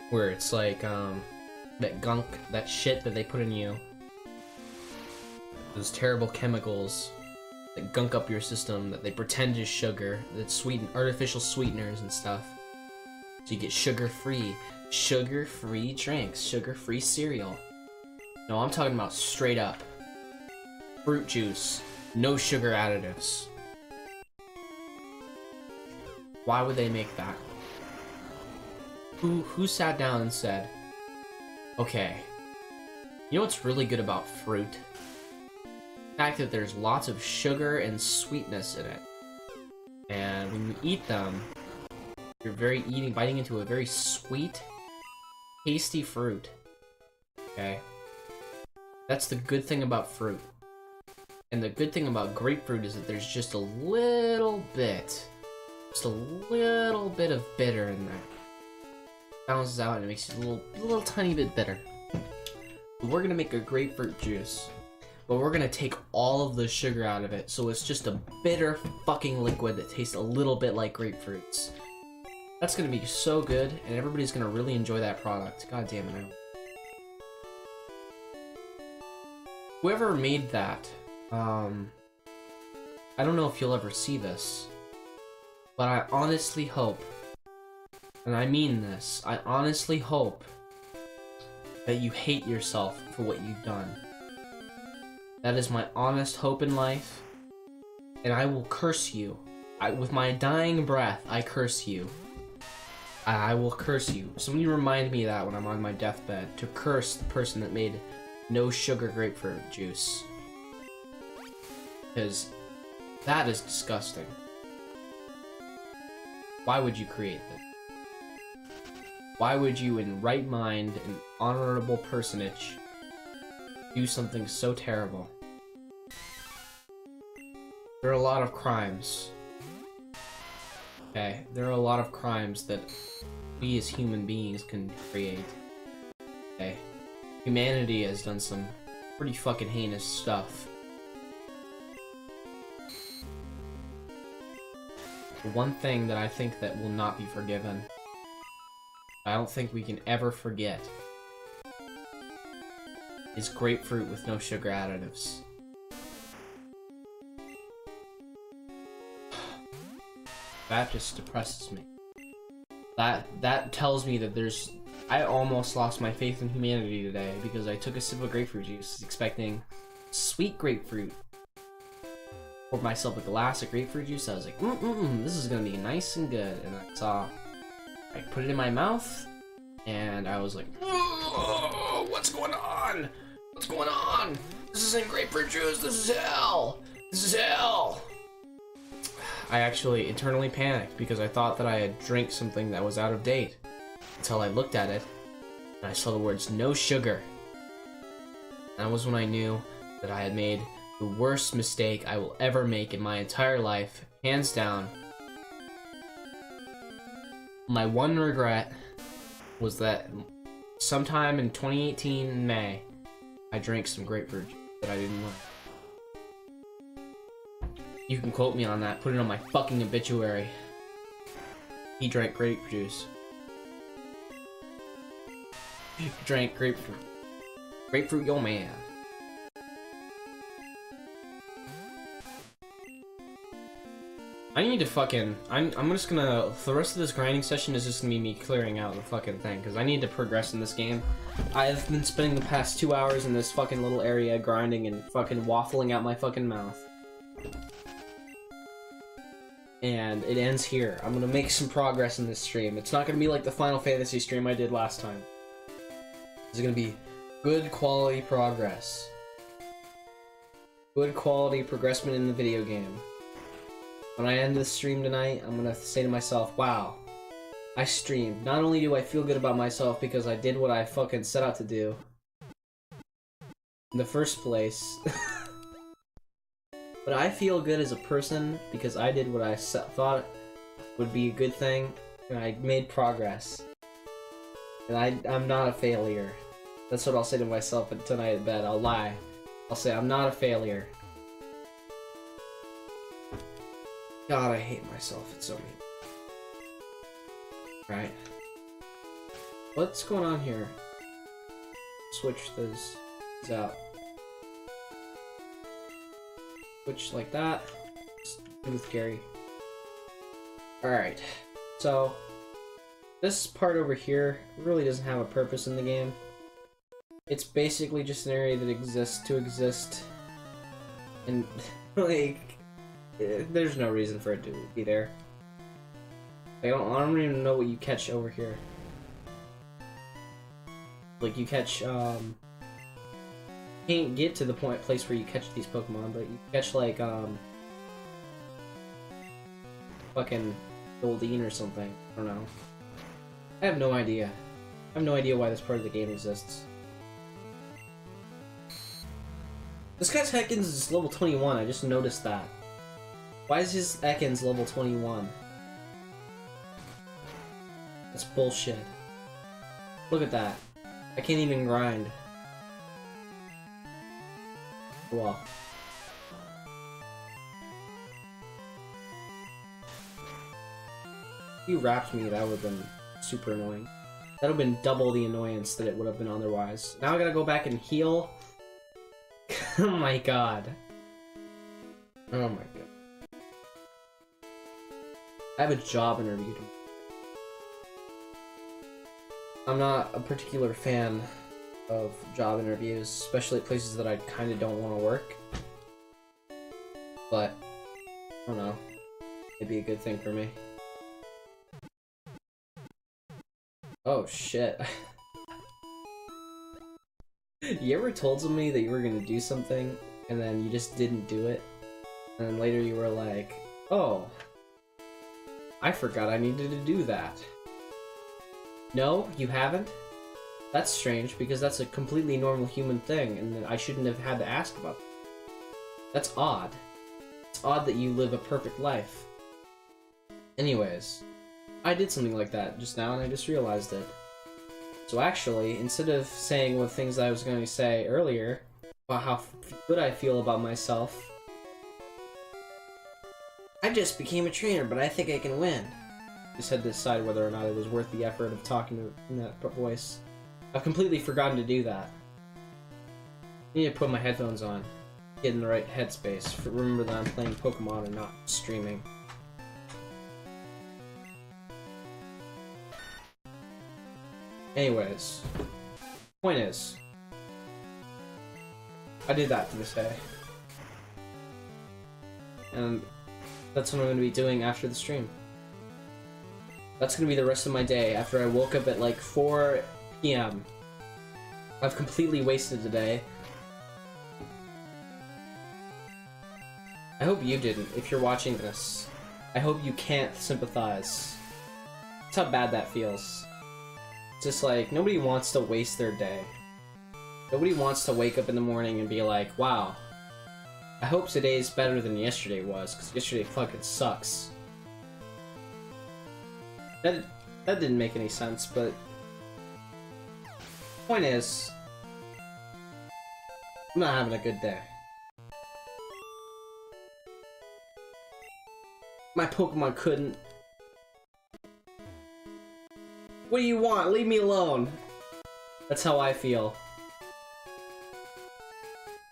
Where it's like, that gunk, that shit that they put in you. Those terrible chemicals that gunk up your system that they pretend is sugar, that sweeten artificial sweeteners and stuff. So you get sugar-free drinks, sugar-free cereal. No, I'm talking about straight up fruit juice, no sugar additives. Why would they make that? Who sat down and said, okay, you know what's really good about fruit? The fact that there's lots of sugar and sweetness in it. And when you eat them, you're biting into a very sweet, tasty fruit. Okay? That's the good thing about fruit. And the good thing about grapefruit is that there's just a little bit of bitter in there. Balances out and it makes it a little tiny bit bitter. We're gonna make a grapefruit juice, but we're gonna take all of the sugar out of it, so it's just a bitter fucking liquid that tastes a little bit like grapefruits. That's gonna be so good, and everybody's gonna really enjoy that product. God damn it. Whoever made that, I don't know if you'll ever see this, but I honestly hope, and I mean this, I honestly hope that you hate yourself for what you've done. That is my honest hope in life, and I will curse you. With my dying breath, I curse you. I will curse you. Somebody remind me of that when I'm on my deathbed, to curse the person that made no sugar grapefruit juice. Because that is disgusting. Why would you create this? Why would you, in right mind, an honorable personage, do something so terrible? There are a lot of crimes. Okay, there are a lot of crimes that we as human beings can create. Okay, humanity has done some pretty fucking heinous stuff. The one thing that I think that will not be forgiven, I don't think we can ever forget, is grapefruit with no sugar additives. That just depresses me. That tells me that I almost lost my faith in humanity today because I took a sip of grapefruit juice expecting sweet grapefruit. Poured myself a glass of grapefruit juice. I was like, this is gonna be nice and good. And I put it in my mouth, and I was like, oh, what's going on? What's going on? This isn't grapefruit juice. This is hell. This is hell. I actually internally panicked because I thought that I had drank something that was out of date until I looked at it and I saw the words no sugar. That was when I knew that I had made the worst mistake I will ever make in my entire life, hands down. My one regret was that sometime in 2018 in May, I drank some grapefruit juice that I didn't like. You can quote me on that, put it on my fucking obituary. He drank grapefruit juice. He drank grapefruit. Grapefruit, yo man. I need to fucking... I'm just gonna... The rest of this grinding session is just gonna be me clearing out the fucking thing, because I need to progress in this game. I've been spending the past 2 hours in this fucking little area grinding and fucking waffling out my fucking mouth. And it ends here. I'm gonna make some progress in this stream. It's not gonna be like the Final Fantasy stream I did last time. It's gonna be good quality progress. Good quality progressment in the video game. When I end this stream tonight, I'm gonna say to myself, wow, I streamed. Not only do I feel good about myself because I did what I fucking set out to do in the first place, but I feel good as a person because I did what I thought would be a good thing, and I made progress. And I'm not a failure. That's what I'll say to myself tonight in bed. I'll lie. I'll say I'm not a failure. God, I hate myself. It's so mean. Right. What's going on here? Switch those out. Switch like that. Just do with Gary. Alright. So, this part over here really doesn't have a purpose in the game. It's basically just an area that exists to exist. And, like, there's no reason for it to be there. I don't even know what you catch over here. Like, you catch, can't get to the place where you catch these Pokemon, but you catch, like, fucking Goldeen or something. I don't know. I have no idea. I have no idea why this part of the game exists. This guy's Ekans is level 21, I just noticed that. Why is his Ekans level 21? That's bullshit. Look at that. I can't even grind. Well. If you wrapped me, that would have been super annoying. That would have been double the annoyance that it would have been otherwise. Now I gotta go back and heal. Oh my god. Oh my god. I have a job interview. I'm not a particular fan of job interviews, especially at places that I kind of don't want to work. But, I don't know. It'd be a good thing for me. Oh shit. You ever told somebody that you were gonna do something, and then you just didn't do it? And then later you were like, oh, I forgot I needed to do that. No, you haven't? That's strange, because that's a completely normal human thing, and I shouldn't have had to ask about that. That's odd. It's odd that you live a perfect life. Anyways, I did something like that just now, and I just realized it. So actually, instead of saying what things I was going to say earlier, about how good I feel about myself, I just became a trainer, but I think I can win. Just had to decide whether or not it was worth the effort of talking in that voice. I've completely forgotten to do that. I need to put my headphones on. Get in the right headspace. Remember that I'm playing Pokemon and not streaming. Anyways. Point is, I did that for this day. And that's what I'm going to be doing after the stream. That's going to be the rest of my day after I woke up at like 4 p.m. I've completely wasted the day. I hope you didn't, if you're watching this. I hope you can't sympathize. That's how bad that feels. It's just like, nobody wants to waste their day. Nobody wants to wake up in the morning and be like, wow, I hope today's better than yesterday was, because yesterday fucking sucks. That didn't make any sense, but point is, I'm not having a good day. My Pokemon couldn't. What do you want? Leave me alone. That's how I feel.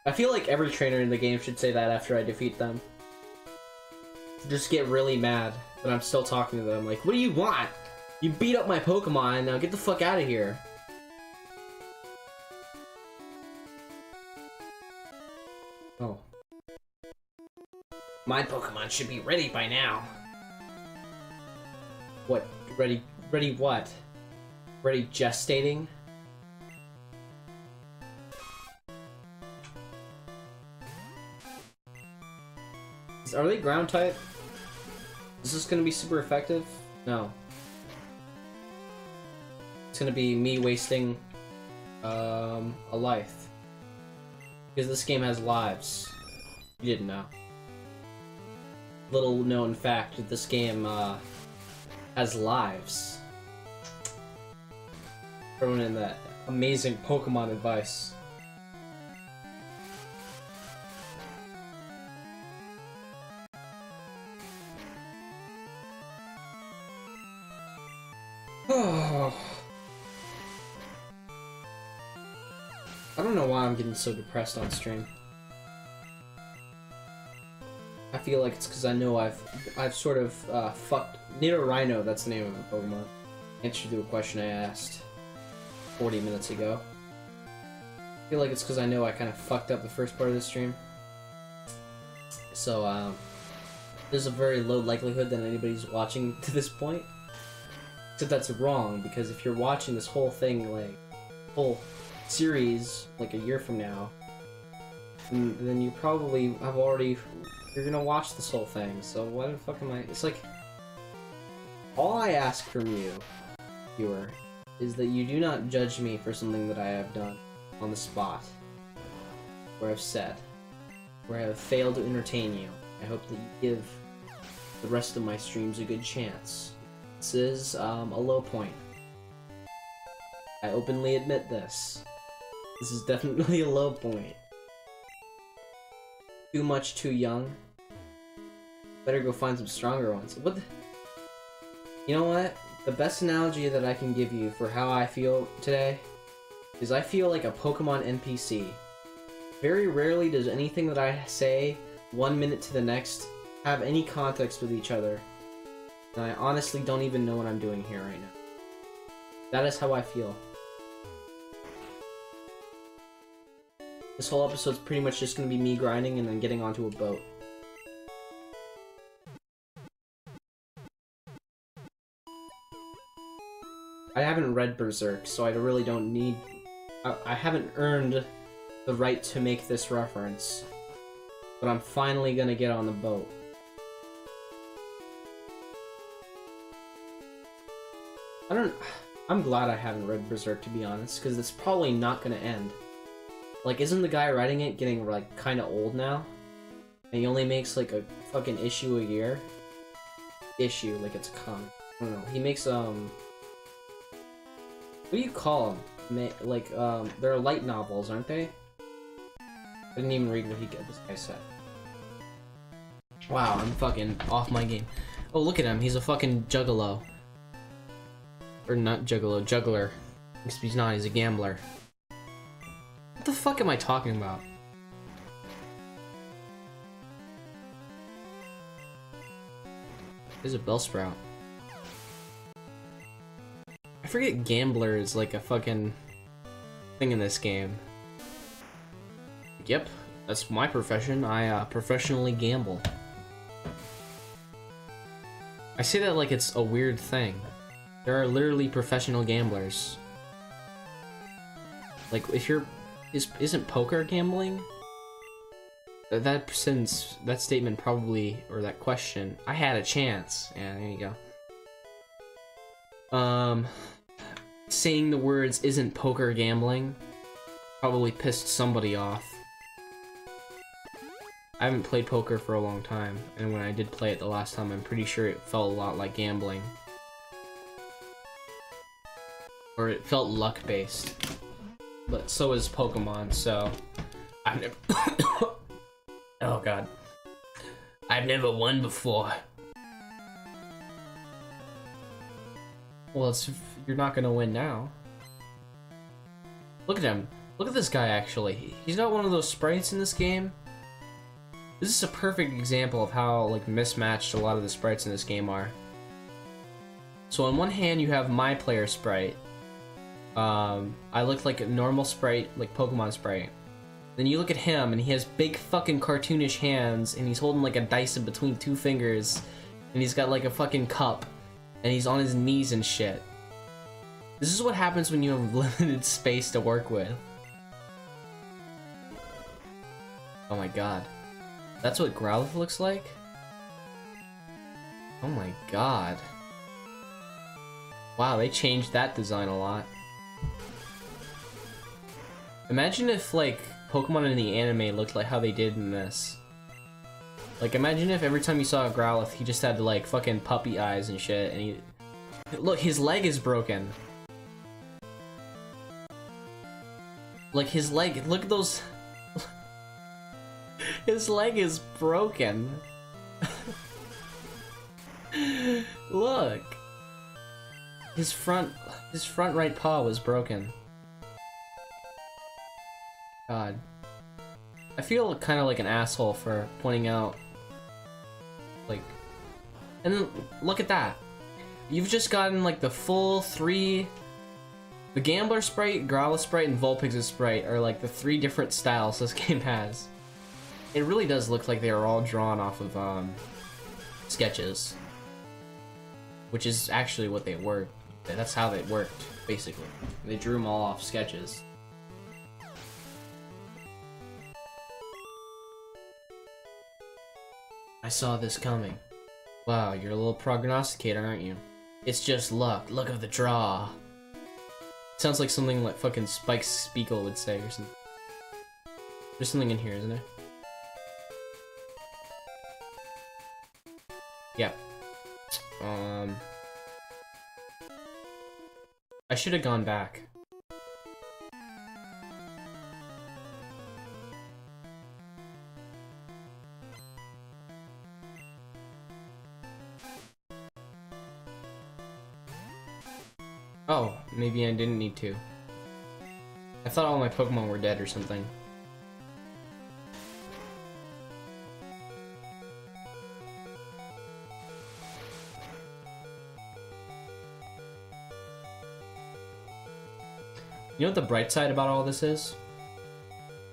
I feel like every trainer in the game should say that after I defeat them. Just get really mad that I'm still talking to them. Like, what do you want? You beat up my Pokemon, now get the fuck out of here. Oh. My Pokemon should be ready by now. What? Ready what? Ready gestating? Are they ground type? Is this gonna be super effective? No. It's gonna be me wasting a life. Because this game has lives. You didn't know. Little known fact that this game has lives. Throwing in that amazing Pokemon advice. Oh. I don't know why I'm getting so depressed on stream. I feel like it's because I know I've sort of fucked Nidorino, that's the name of the Pokemon. Answer to a question I asked 40 minutes ago. I feel like it's because I know I kind of fucked up the first part of the stream. So there's a very low likelihood that anybody's watching to this point. Except that's wrong, because if you're watching this whole thing, like, whole series, like a year from now, then you probably have already, you're gonna watch this whole thing, so why the fuck am I, it's like, all I ask from you, viewer, is that you do not judge me for something that I have done on the spot, where I've said, where I have failed to entertain you. I hope that you give the rest of my streams a good chance. This is a low point. I openly admit this. This is definitely a low point. Too much too young. Better go find some stronger ones. What the... You know what? The best analogy that I can give you for how I feel today is I feel like a Pokemon NPC. Very rarely does anything that I say 1 minute to the next have any context with each other. And I honestly don't even know what I'm doing here right now. That is how I feel. This whole episode's pretty much just gonna be me grinding and then getting onto a boat. I haven't read Berserk, so I really don't need... I haven't earned the right to make this reference. But I'm finally gonna get on the boat. I'm glad I haven't read Berserk, to be honest, because it's probably not gonna end. Like, isn't the guy writing it getting, like, kind of old now? And he only makes, like, a fucking issue a year? Issue, like it's a comic. I don't know. He makes, what do you call them? Like, they're light novels, aren't they? I didn't even read what this guy said. Wow, I'm fucking off my game. Oh, look at him. He's a fucking juggalo. Or not juggalo, juggler. He's not, he's a gambler. What the fuck am I talking about? There's a Bellsprout. I forget gambler is like a fucking thing in this game. Yep, that's my profession. I professionally gamble. I say that like it's a weird thing. There are literally professional gamblers. Like, if you're... Isn't poker gambling? That statement probably... Or that question... I had a chance. Yeah, there you go. Saying the words isn't poker gambling probably pissed somebody off. I haven't played poker for a long time, and when I did play it the last time, I'm pretty sure it felt a lot like gambling. Or it felt luck-based. But so is Pokemon, so... I've never... Oh god. I've never won before. Well, you're not gonna win now. Look at him. Look at this guy, actually. He's got one of those sprites in this game. This is a perfect example of how, like, mismatched a lot of the sprites in this game are. So on one hand, you have my player sprite. I look like a normal sprite, like Pokemon sprite. Then you look at him, and he has big fucking cartoonish hands, and he's holding like a dice in between two fingers, and he's got like a fucking cup, and he's on his knees and shit. This is what happens when you have limited space to work with. Oh my god. That's what Growlithe looks like? Oh my god. Wow, they changed that design a lot. Imagine if, like, Pokemon in the anime looked like how they did in this. Like, imagine if every time you saw a Growlithe, he just had, like, fucking puppy eyes and shit, and he... Look, his leg is broken. Like, his leg... Look at those... His leg is broken. Look. His front right paw was broken. God. I feel kind of like an asshole for pointing out, like, and then look at that. You've just gotten like the full three, the Gambler sprite, Growlithe sprite, and Vulpix's sprite are like the three different styles this game has. It really does look like they are all drawn off of sketches, which is actually what they were. That's how they worked, basically. They drew them all off sketches. I saw this coming. Wow, you're a little prognosticator, aren't you? It's just luck. Luck of the draw. Sounds like something like fucking Spike Spiegel would say or something. There's something in here, isn't there? Yeah. I should have gone back. Oh, maybe I didn't need to. I thought all my Pokemon were dead or something. You know what the bright side about all this is?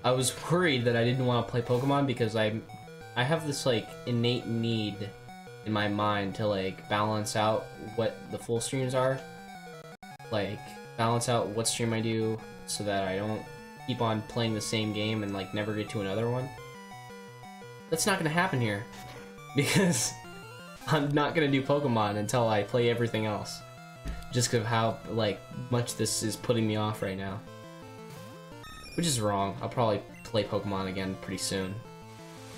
I was worried that I didn't want to play Pokemon because I have this like innate need in my mind to like balance out what the full streams are. Like balance out what stream I do so that I don't keep on playing the same game and like never get to another one. That's not gonna happen here because I'm not gonna do Pokemon until I play everything else. just because of how like much this is putting me off right now. Which is wrong. I'll probably play Pokemon again pretty soon.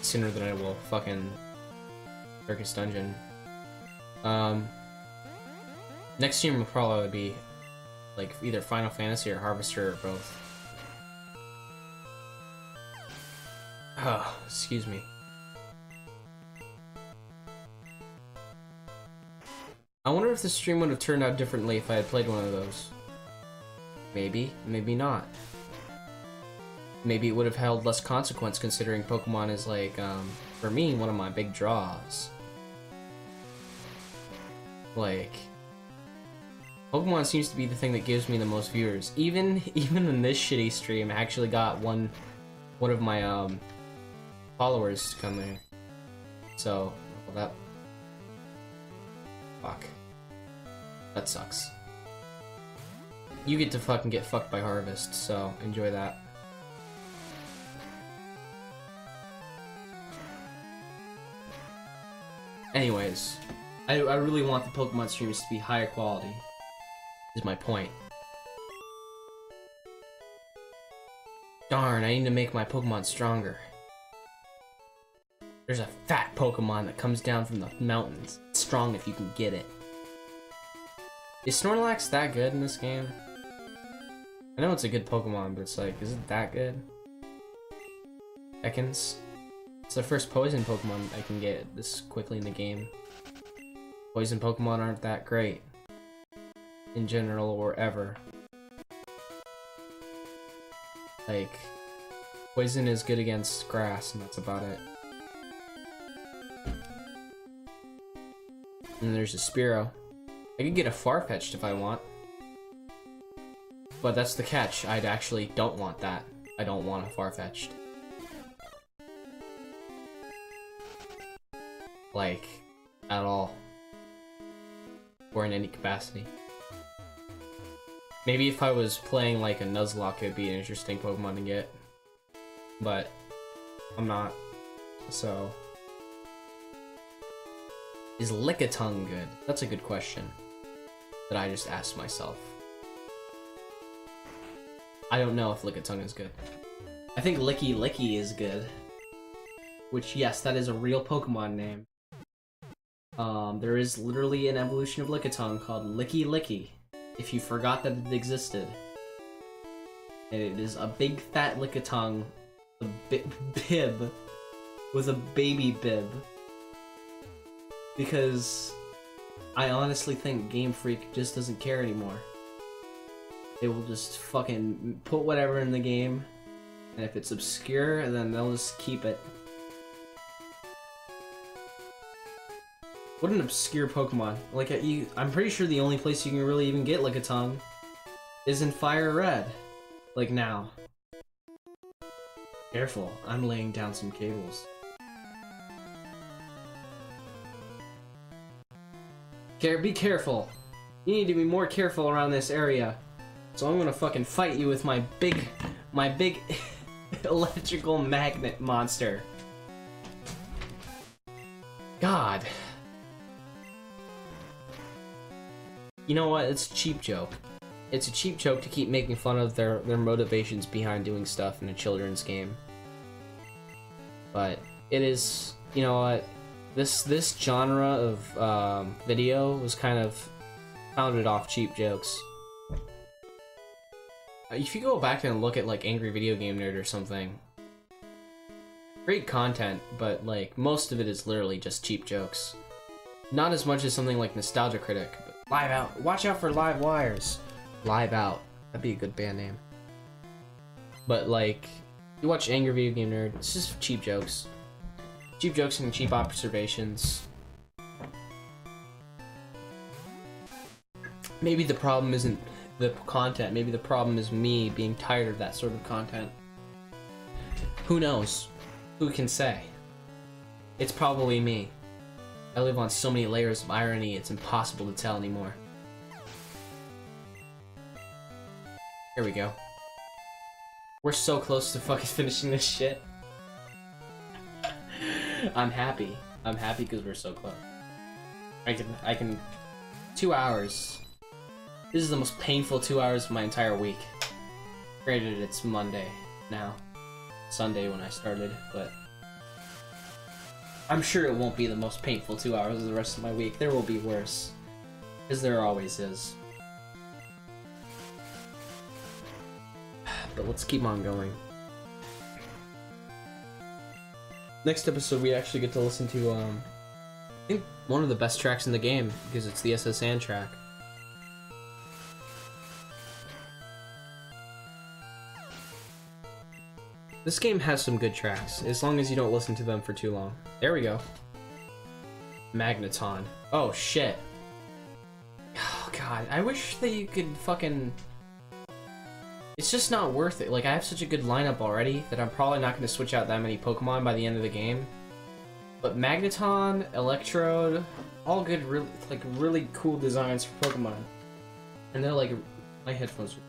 Sooner than I will fucking Darkest Dungeon. Next stream will probably be like either Final Fantasy or Harvester or both. Oh, excuse me. I wonder if the stream would have turned out differently if I had played one of those. Maybe, maybe not. Maybe it would have held less consequence considering Pokemon is like, for me, one of my big draws. Like, Pokemon seems to be the thing that gives me the most viewers. Even in this shitty stream, I actually got one of my followers to come there. So, well, that fuck. That sucks. You get to fucking get fucked by Harvest, so enjoy that. Anyways, I really want the Pokemon streams to be higher quality, is my point. Darn, I need to make my Pokemon stronger. There's a fat Pokemon that comes down from the mountains. It's strong if you can get it. Is Snorlax that good in this game? I know it's a good Pokemon, but it's like, is it that good? Ekans? It's the first poison Pokemon I can get this quickly in the game. Poison Pokemon aren't that great. In general, or ever. Like, poison is good against grass, and that's about it. And there's a Spearow. I could get a Farfetch'd if I want. But that's the catch. I actually don't want that. I don't want a Farfetch'd. Like, at all. Or in any capacity. Maybe if I was playing like a Nuzlocke, it'd be an interesting Pokemon to get. But, I'm not. So... Is Lickitung good? That's a good question that I just asked myself. I don't know if Lickitung is good. I think Licky Licky is good. Which, yes, that is a real Pokemon name. There is literally an evolution of Lickitung called Licky Licky, if you forgot that it existed. And it is a big fat Lickitung, a bib, with a baby bib. Because I honestly think Game Freak just doesn't care anymore. They will just fucking put whatever in the game, and if it's obscure, then they'll just keep it. What an obscure Pokemon. Like, I'm pretty sure the only place you can really even get Lickitung is in Fire Red. Like, now. Careful, I'm laying down some cables. Be careful. You need to be more careful around this area. So I'm gonna fucking fight you with my big electrical magnet monster. God. You know what? It's a cheap joke. It's a cheap joke to keep making fun of their motivations behind doing stuff in a children's game. But it is, you know what? This genre of video was kind of founded off cheap jokes. If you go back and look at like Angry Video Game Nerd or something, great content, but like most of it is literally just cheap jokes. Not as much as something like Nostalgia Critic. But Live Out. Watch out for Live Wires. Live Out. That'd be a good band name. But like, you watch Angry Video Game Nerd, it's just cheap jokes. Cheap jokes and cheap observations. Maybe the problem isn't the content, maybe the problem is me being tired of that sort of content. Who knows? Who can say? It's probably me. I live on so many layers of irony, it's impossible to tell anymore. Here we go. We're so close to fucking finishing this shit. I'm happy. I'm happy because we're so close. I can 2 hours. This is the most painful 2 hours of my entire week. Granted, it's Monday now. Sunday when I started, but I'm sure it won't be the most painful 2 hours of the rest of my week. There will be worse. Because there always is. But let's keep on going. Next episode we actually get to listen to, I think one of the best tracks in the game, because it's the SSN track. This game has some good tracks, as long as you don't listen to them for too long. There we go. Magneton. Oh, shit. Oh, God. I wish that you could fucking... It's just not worth it. Like, I have such a good lineup already that I'm probably not going to switch out that many Pokemon by the end of the game. But Magneton, Electrode, all good, really cool designs for Pokemon. And they're like... My headphones are...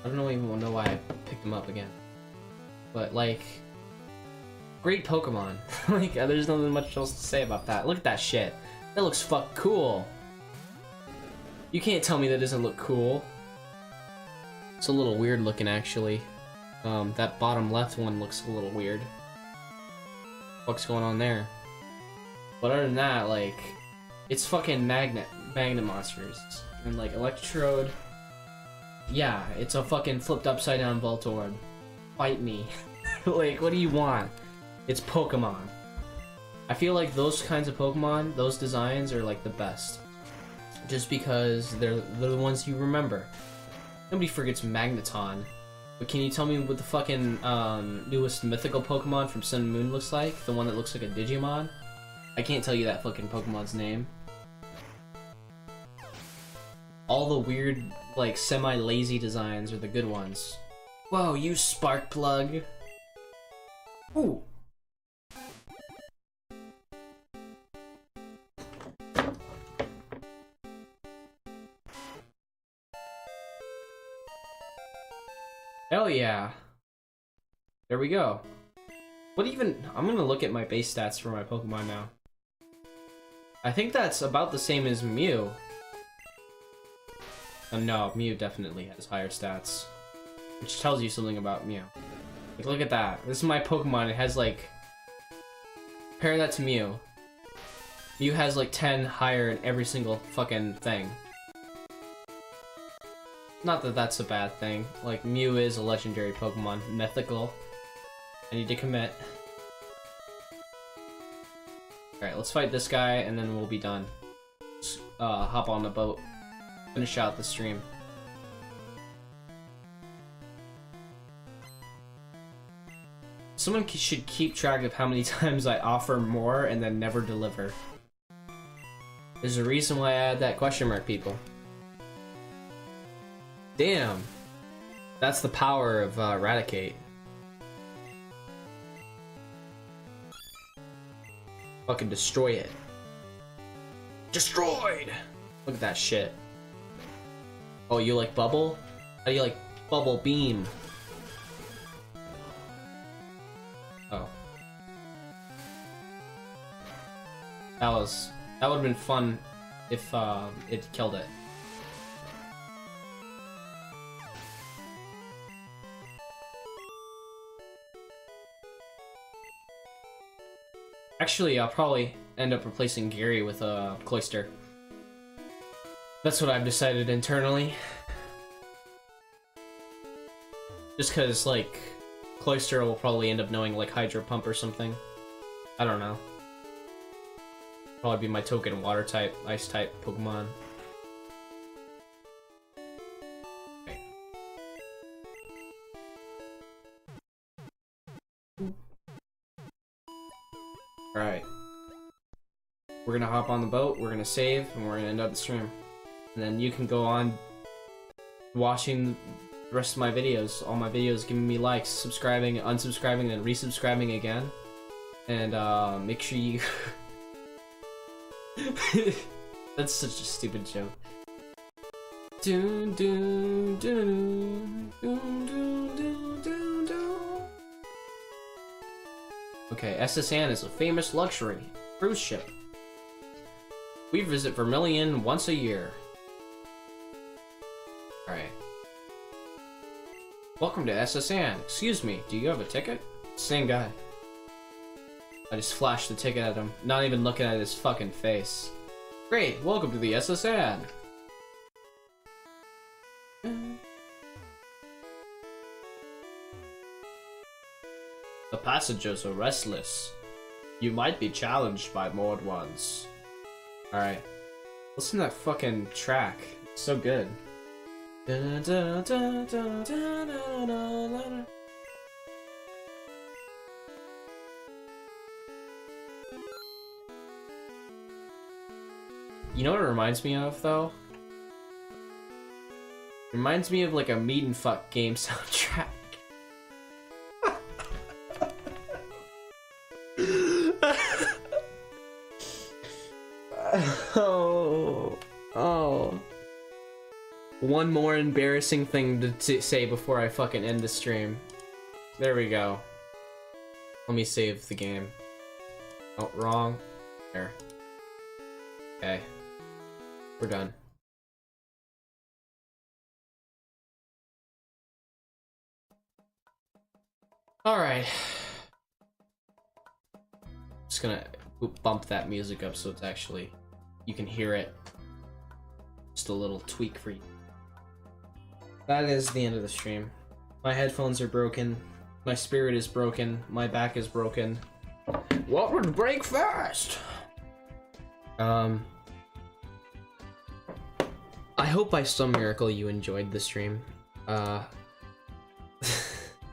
I don't even know why I picked them up again. But, like... Great Pokemon. Like, there's nothing much else to say about that. Look at that shit. That looks fuck cool. You can't tell me that doesn't look cool. It's a little weird looking, actually. That bottom left one looks a little weird. What's going on there? But other than that, like... It's fucking magnet monsters. And, like, Electrode... Yeah, it's a fucking flipped upside down Voltorb. Fight me. Like, what do you want? It's Pokemon. I feel like those kinds of Pokemon, those designs are like the best. Just because they're the ones you remember. Nobody forgets Magneton. But can you tell me what the fucking newest mythical Pokemon from Sun and Moon looks like? The one that looks like a Digimon? I can't tell you that fucking Pokemon's name. All the weird, like, semi-lazy designs are the good ones. Whoa, you Sparkplug! Ooh! Hell yeah! There we go. What even... I'm gonna look at my base stats for my Pokemon now. I think that's about the same as Mew. No, Mew definitely has higher stats. Which tells you something about Mew. Like, look at that. This is my Pokemon. It has, like... Compare that to Mew. Mew has, like, 10 higher in every single fucking thing. Not that that's a bad thing. Like, Mew is a legendary Pokemon. Mythical. I need to commit. Alright, let's fight this guy, and then we'll be done. Just, hop on the boat. Finish out the stream. Someone should keep track of how many times I offer more and then never deliver. There's a reason why I add that question mark, people. Damn. That's the power of Eradicate. Fucking destroy it. Destroyed! Look at that shit. Oh, you like Bubble? How do you like Bubble Beam? Oh. That would have been fun if it killed it. Actually, I'll probably end up replacing Gary with a Cloyster. That's what I've decided internally. Just cause, like, Cloyster will probably end up knowing, like, Hydro Pump or something. I don't know. Probably be my token water type, ice type Pokemon. Okay. Alright. We're gonna hop on the boat, we're gonna save, and we're gonna end up the stream. And then you can go on watching the rest of my videos. All my videos, giving me likes, subscribing, unsubscribing, and resubscribing again. And make sure you... That's such a stupid joke. Okay, SSN is a famous luxury cruise ship. We visit Vermilion once a year. Alright. Welcome to SSN. Excuse me, do you have a ticket? Same guy. I just flashed the ticket at him, not even looking at his fucking face. Great, welcome to the SSN. The passengers are restless. You might be challenged by moored ones. Alright. Listen to that fucking track. It's so good. You know what it reminds me of, though? It reminds me of like a meat and fuck game soundtrack. Oh. One more embarrassing thing to say before I fucking end the stream. There we go. Let me save the game. Oh, wrong. There. Okay. We're done. Alright. Just gonna bump that music up so it's actually, you can hear it. Just a little tweak for you. That is the end of the stream. My headphones are broken. My spirit is broken. My back is broken. What would break first? I hope by some miracle you enjoyed the stream. I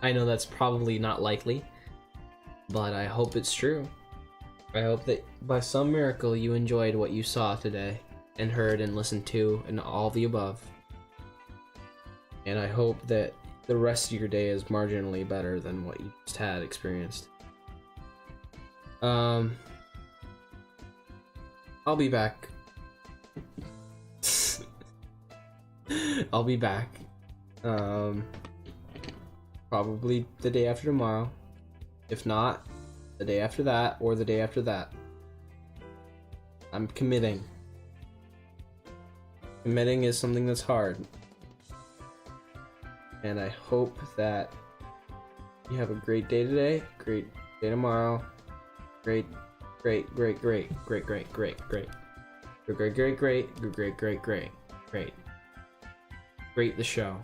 know that's probably not likely, but I hope it's true. I hope that by some miracle you enjoyed what you saw today and heard and listened to and all the above. And I hope that the rest of your day is marginally better than what you just had experienced. I'll be back. I'll be back. Probably the day after tomorrow. If not, the day after that, or the day after that. I'm committing. Committing is something that's hard. And I hope that you have a great day today, great day tomorrow, great the show.